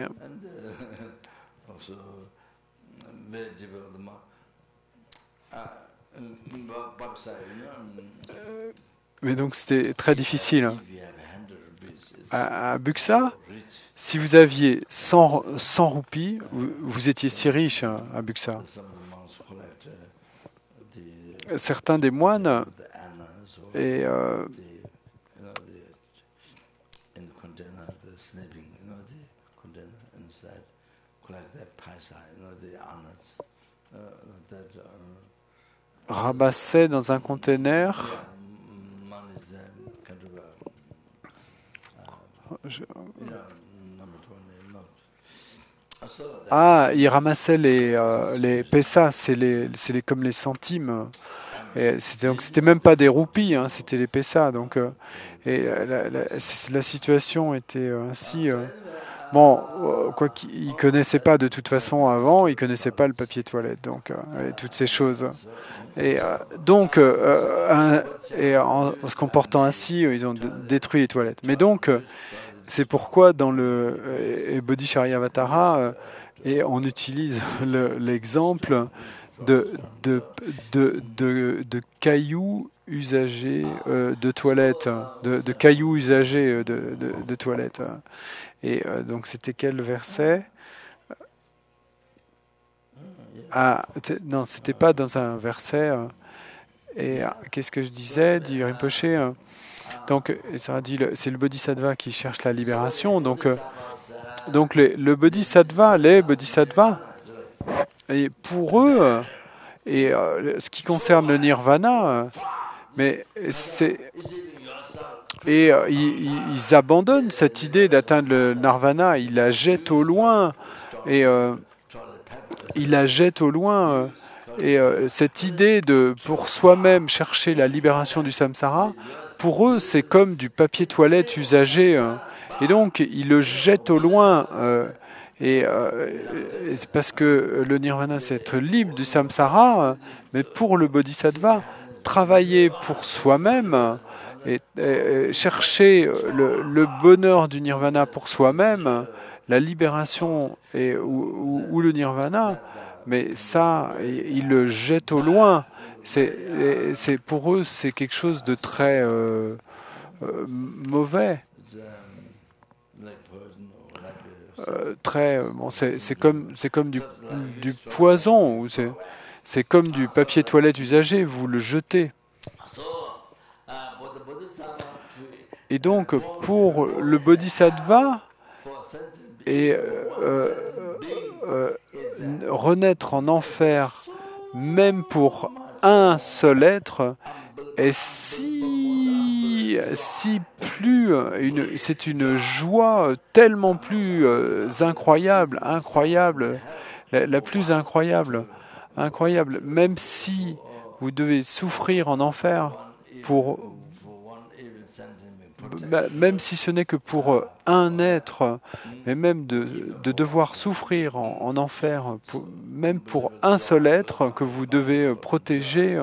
S2: also very difficult.
S1: mais donc c'était très difficile. À Buxa, si vous aviez 100 roupies, vous étiez si riche à Buxa. Certains des moines et ramassaient dans un container. Ah, ils ramassaient les pessas, comme les centimes. Donc c'était même pas des roupies, hein, c'était les pessas. Donc la situation était ainsi. Bon, quoi qu'ils connaissaient pas de toute façon avant, ils connaissaient pas le papier toilette, donc et toutes ces choses. Et donc, en se comportant ainsi, ils ont détruit les toilettes. Mais donc, c'est pourquoi dans le Bodhichariyavatara, et on utilise l'exemple de, de, de cailloux usagés de toilettes, de cailloux usagés de toilettes. Et donc, c'était quel verset? Ah, non, c'était pas dans un verset. Et qu'est-ce que je disais, dit Rinpoche? Donc, ça a dit, c'est le bodhisattva qui cherche la libération. Donc le bodhisattva, les bodhisattvas, et pour eux, et ce qui concerne le nirvana, mais c'est et ils abandonnent cette idée d'atteindre le nirvana, ils la jettent au loin et ils la jettent au loin. Et cette idée de pour soi-même chercher la libération du samsara, pour eux, c'est comme du papier toilette usagé. Et donc, ils le jettent au loin. Et c'est parce que le nirvana, c'est être libre du samsara. Mais pour le bodhisattva, travailler pour soi-même et chercher le bonheur du nirvana pour soi-même, la libération ou le nirvana, mais ça, ils le jettent au loin. Pour eux, c'est quelque chose de très mauvais. Bon, c'est comme du poison, ou c'est comme du papier toilette usagé, vous le jetez. Et donc, pour le bodhisattva, et renaître en enfer, même pour un seul être, est si plus c'est une joie tellement plus incroyable, la plus incroyable, même si vous devez souffrir en enfer même si ce n'est que pour un être, mais même de devoir souffrir en enfer, même pour un seul être que vous devez protéger,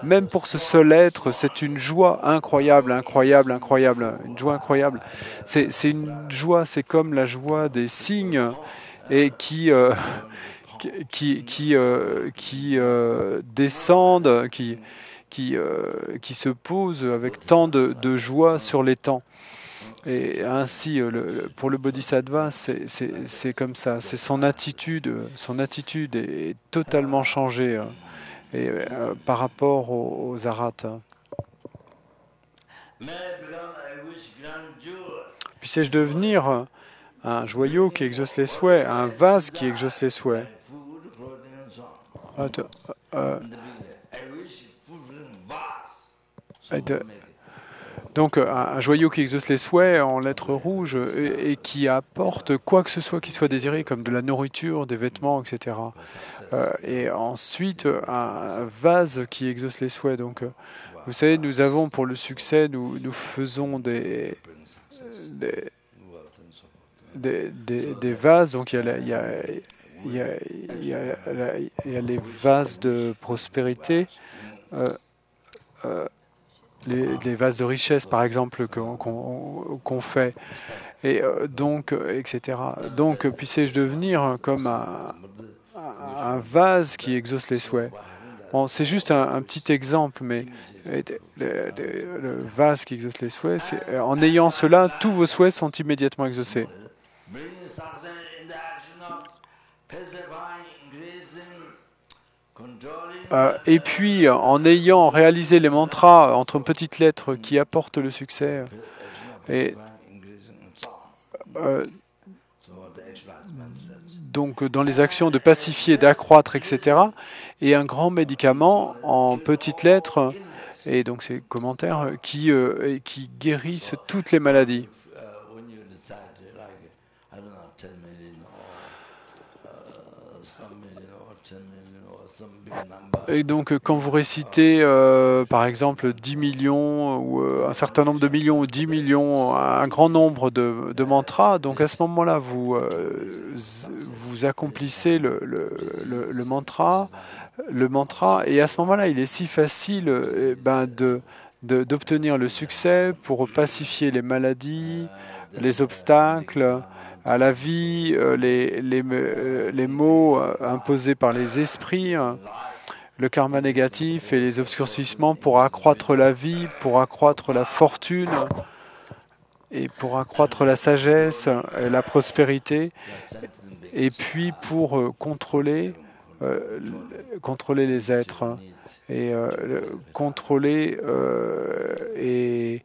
S1: même pour ce seul être, c'est une joie incroyable, une joie incroyable. C'est une joie, c'est comme la joie des cygnes et qui descendent, qui se posent avec tant de joie sur les temps. Et ainsi, pour le bodhisattva, c'est comme ça. C'est son attitude est totalement changée et, par rapport aux arhats. Puissais-je devenir un joyau qui exauce les souhaits, un vase qui exauce les souhaits. Donc un joyau qui exauce les souhaits en lettres rouges et qui apporte quoi que ce soit qui soit désiré, comme de la nourriture, des vêtements, etc. Et ensuite un vase qui exauce les souhaits. Donc vous savez, nous avons pour le succès, nous faisons des vases. Donc il y a, il y a les vases de prospérité. Les vases de richesse, par exemple, qu'on fait, et donc, etc. Donc, puissais-je devenir comme un vase qui exauce les souhaits. Bon, c'est juste un petit exemple, mais le vase qui exauce les souhaits, en ayant cela, tous vos souhaits sont immédiatement exaucés. Et puis, en ayant réalisé les mantras entre petites lettres qui apportent le succès, et donc dans les actions de pacifier, d'accroître, etc., et un grand médicament en petites lettres, et donc ces commentaires qui guérissent toutes les maladies. Et donc, quand vous récitez, par exemple, 10 millions ou un certain nombre de millions ou 10 millions, un grand nombre de mantras, donc à ce moment-là, vous accomplissez le mantra, et à ce moment-là, il est si facile d'obtenir le succès pour pacifier les maladies, les obstacles à la vie, les maux imposés par les esprits, le karma négatif et les obscurcissements pour accroître la vie, pour accroître la fortune et pour accroître la sagesse et la prospérité, et puis pour contrôler les êtres et contrôler et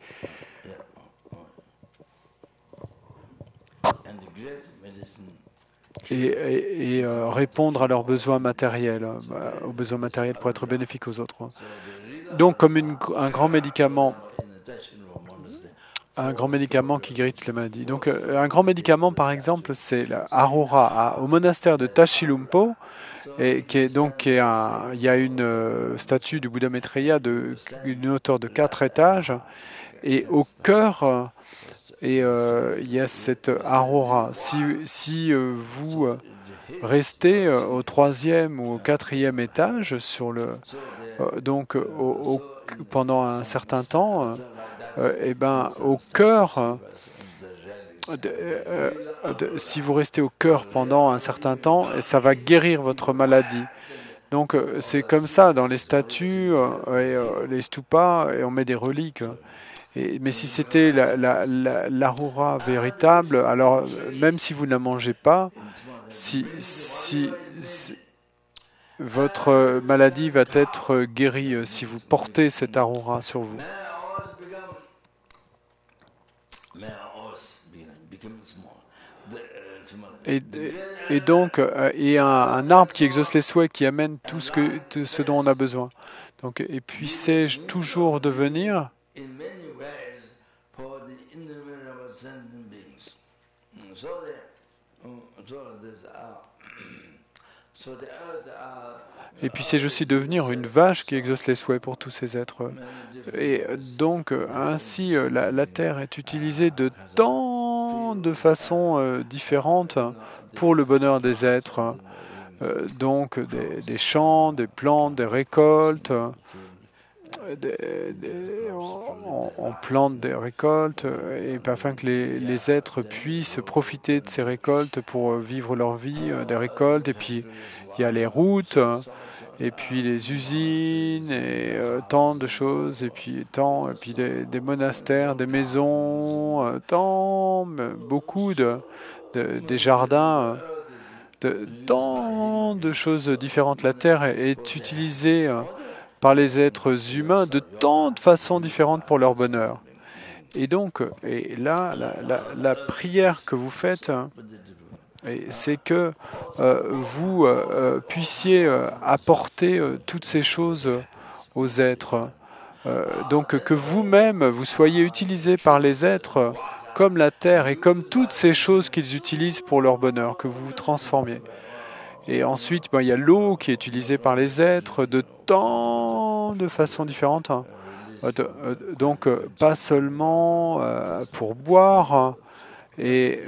S1: répondre à leurs besoins matériels, aux besoins matériels pour être bénéfique aux autres. Donc, comme un grand médicament qui guérit toutes les maladies. Donc, un grand médicament, par exemple, c'est l'Aurora au monastère de Tashilhunpo, et il y a une statue du Bouddha Maitreya d'une hauteur de 4 étages, et au cœur, il y a cette Aurora. Si vous restez au 3e ou au 4e étage donc pendant un certain temps, au cœur, si vous restez au cœur pendant un certain temps, ça va guérir votre maladie. Donc c'est comme ça dans les statues et les stupas, et on met des reliques. Mais si c'était l'Aurora véritable, alors même si vous ne la mangez pas, si votre maladie va être guérie si vous portez cette Aurora sur vous. Et donc, il y a un arbre qui exauce les souhaits, qui amène tout ce dont on a besoin. Donc, et puissais-je toujours devenir aussi devenir une vache qui exauce les souhaits pour tous ces êtres. Et donc, ainsi, la terre est utilisée de tant de façons différentes pour le bonheur des êtres. Donc, des champs, des plantes, des récoltes. On plante des récoltes et afin que les êtres puissent profiter de ces récoltes pour vivre leur vie, des récoltes. Et puis, il y a les routes, et puis les usines, et tant de choses, et puis des monastères, des maisons, beaucoup des jardins, tant de choses différentes. La terre est utilisée par les êtres humains de tant de façons différentes pour leur bonheur. Et donc, la prière que vous faites, c'est que vous puissiez apporter toutes ces choses aux êtres, donc que vous-même, vous soyez utilisé par les êtres comme la terre et comme toutes ces choses qu'ils utilisent pour leur bonheur, que vous vous transformiez. Et ensuite, il y a l'eau qui est utilisée par les êtres de tant de façons différentes. Hein. Donc, pas seulement pour boire, hein, mais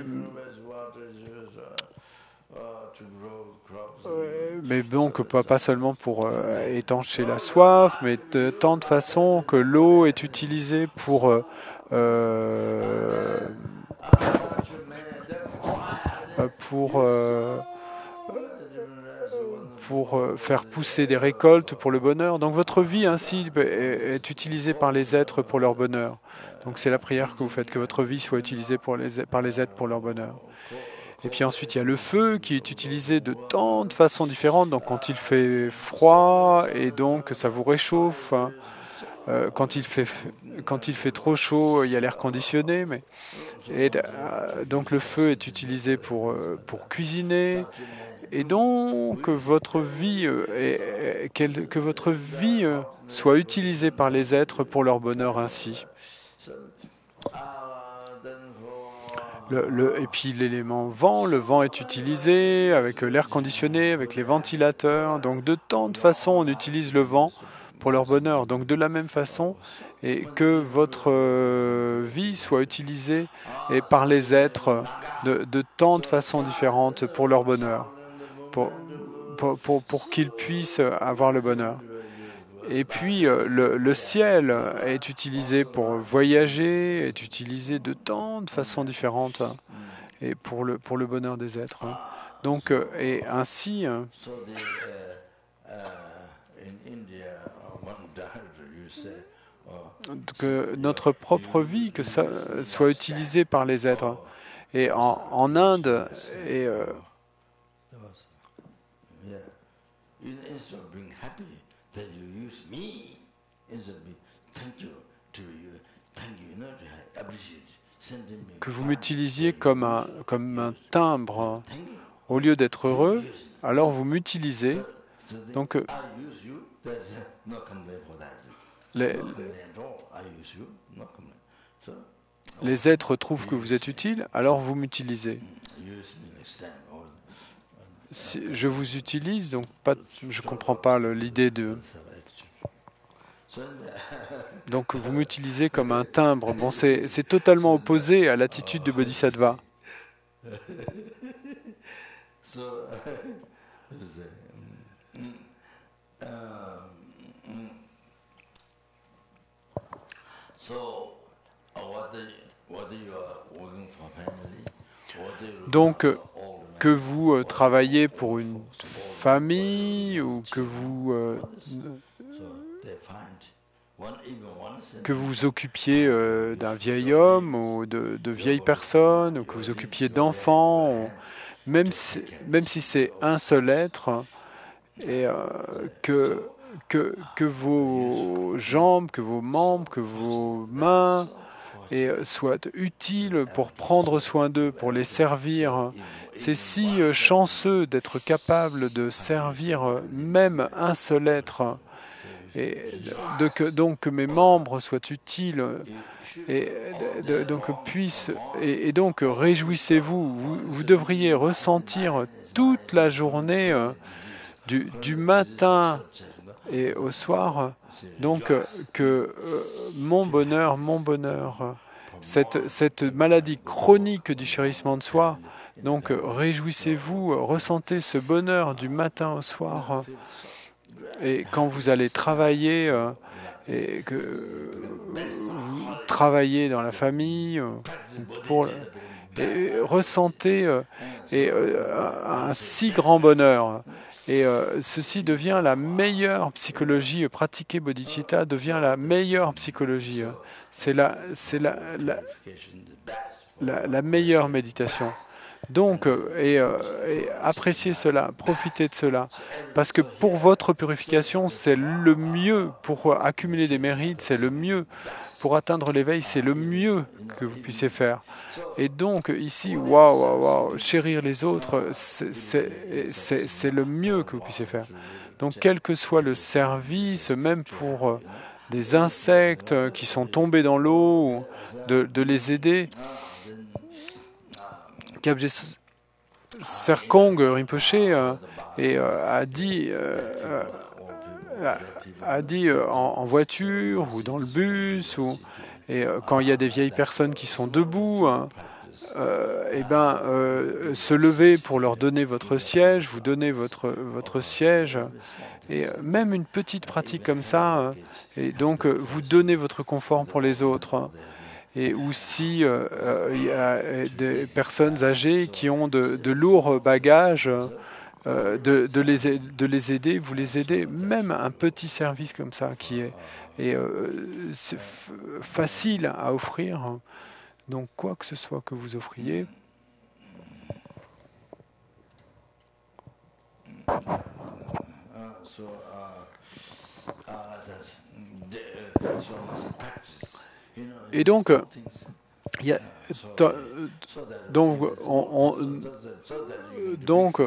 S1: donc pas seulement pour étancher la soif, mais de tant de façons que l'eau est utilisée pour faire pousser des récoltes pour le bonheur. Donc votre vie ainsi est utilisée par les êtres pour leur bonheur. Donc c'est la prière que vous faites, que votre vie soit utilisée par les êtres pour leur bonheur. Et puis ensuite il y a le feu qui est utilisé de tant de façons différentes. Donc quand il fait froid et donc ça vous réchauffe. Hein. Quand il fait trop chaud, il y a l'air conditionné. Donc le feu est utilisé pour cuisiner. Et donc que votre vie soit utilisée par les êtres pour leur bonheur ainsi. Et puis l'élément vent, le vent est utilisé avec l'air conditionné, avec les ventilateurs. Donc de tant de façons on utilise le vent pour leur bonheur. Donc de la même façon, et que votre vie soit utilisée par les êtres de tant de façons différentes pour leur bonheur. Pour qu'ils puissent avoir le bonheur. Et puis, le ciel est utilisé pour voyager, est utilisé de tant de façons différentes et pour le bonheur des êtres. Donc, et ainsi, que notre propre vie, que ça soit utilisé par les êtres. Et en Inde, que vous m'utilisiez comme un timbre, au lieu d'être heureux, alors vous m'utilisez. Donc, les êtres trouvent que vous êtes utile, alors vous m'utilisez. Si je vous utilise, donc je ne comprends pas l'idée de... Donc vous m'utilisez comme un timbre. Bon, c'est totalement opposé à l'attitude de Bodhisattva. Donc, que vous travaillez pour une famille ou que vous occupiez d'un vieil homme ou de vieilles personnes, ou que vous occupiez d'enfants, même si c'est un seul être, et que vos jambes, que vos membres, que vos mains soient utiles pour prendre soin d'eux, pour les servir. C'est si chanceux d'être capable de servir même un seul être. Et donc que mes membres soient utiles et donc réjouissez-vous. Vous devriez ressentir toute la journée du matin et au soir donc que mon bonheur, cette maladie chronique du chérissement de soi, donc réjouissez-vous, ressentez ce bonheur du matin au soir. Et quand vous allez travailler, et que vous travaillez dans la famille, et ressentez un si grand bonheur. Et ceci devient la meilleure psychologie. Pratiquer bodhicitta devient la meilleure psychologie. C'est la meilleure méditation. Donc, et appréciez cela, profitez de cela, parce que pour votre purification, c'est le mieux, pour accumuler des mérites, c'est le mieux, pour atteindre l'éveil, c'est le mieux que vous puissiez faire. Et donc, ici, waouh, chérir les autres, c'est le mieux que vous puissiez faire. Donc, quel que soit le service, même pour des insectes qui sont tombés dans l'eau, de les aider. Kyabje Serkong Rinpoche a dit en voiture ou dans le bus, quand il y a des vieilles personnes qui sont debout, se lever pour leur donner votre siège, vous donnez votre siège, et même une petite pratique comme ça, et donc vous donnez votre confort pour les autres. Et aussi, il y a des personnes âgées qui ont de lourds bagages, de les aider, vous les aidez, même un petit service comme ça qui est c'est facile à offrir. Donc, quoi que ce soit que vous offriez, et donc, il y a, donc, donc,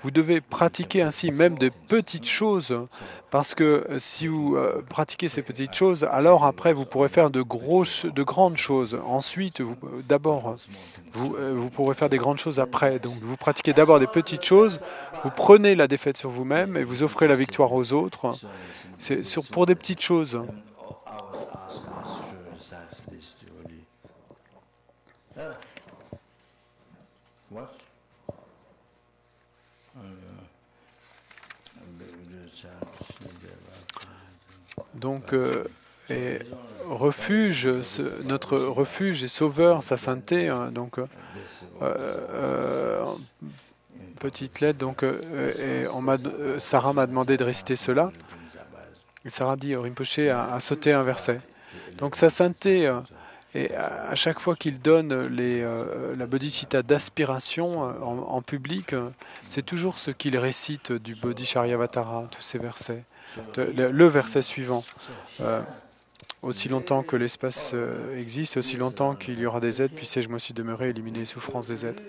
S1: vous devez pratiquer ainsi même des petites choses, parce que si vous pratiquez ces petites choses, alors après vous pourrez faire de grandes choses. Ensuite, d'abord, vous pourrez faire des grandes choses après. Donc vous pratiquez d'abord des petites choses, vous prenez la défaite sur vous-même et vous offrez la victoire aux autres. C'est pour des petites choses. Donc, refuge, notre refuge et sauveur, sa sainteté. Donc, petite lettre. Donc, Sarah m'a demandé de réciter cela. Et Sarah dit, Rinpoche a sauté un verset. Donc, sa sainteté, et à chaque fois qu'il donne la bodhicitta d'aspiration en public, c'est toujours ce qu'il récite du Bodhichariavatara, tous ces versets. Le verset suivant. Aussi longtemps que l'espace existe, aussi longtemps qu'il y aura des êtres, puissé-je moi aussi demeurer, éliminer les souffrances des êtres.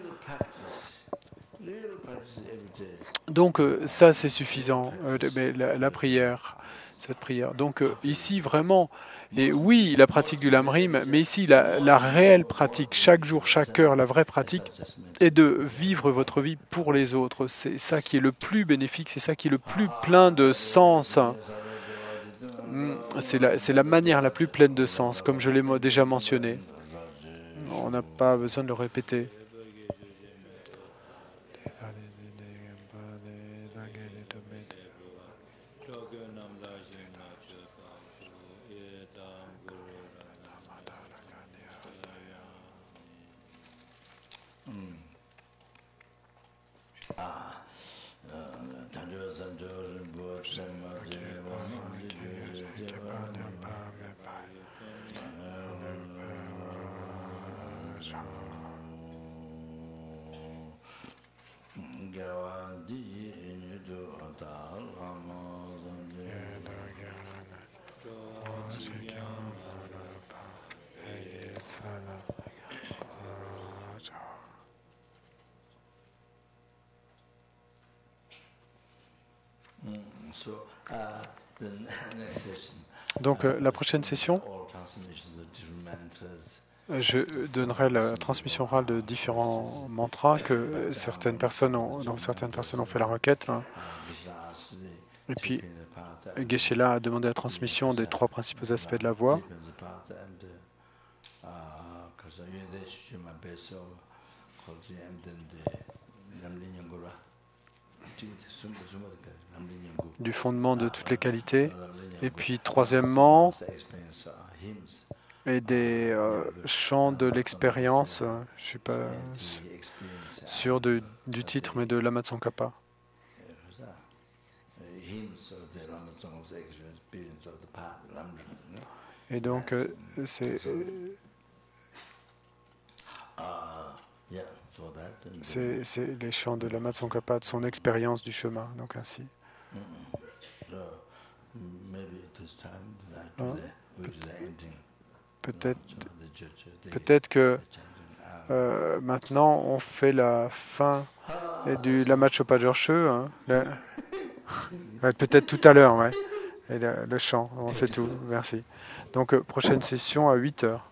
S1: Donc ça c'est suffisant, mais la prière, cette prière. Donc ici vraiment, et oui la pratique du Lamrim, mais ici la réelle pratique, chaque jour, chaque heure, la vraie pratique est de vivre votre vie pour les autres. C'est ça qui est le plus bénéfique, c'est ça qui est le plus plein de sens. C'est la manière la plus pleine de sens, comme je l'ai déjà mentionné. On n'a pas besoin de le répéter. Donc la prochaine session, je donnerai la transmission orale de différents mantras que certaines personnes dont certaines personnes ont fait la requête. Et puis Geshe-la a demandé la transmission des 3 principaux aspects de la voix. Du fondement de toutes les qualités. Et puis troisièmement, et des chants de l'expérience, je ne suis pas sûr du titre, mais de Lama Tsongkhapa. Et donc, c'est les chants de Lama Tsongkhapa, de son expérience du chemin, donc ainsi. Peut-être que maintenant on fait la fin du Lama Chopa Dorje, hein, peut-être tout à l'heure, ouais. Et le chant, c'est tout. Merci. Donc, prochaine session à 8 heures.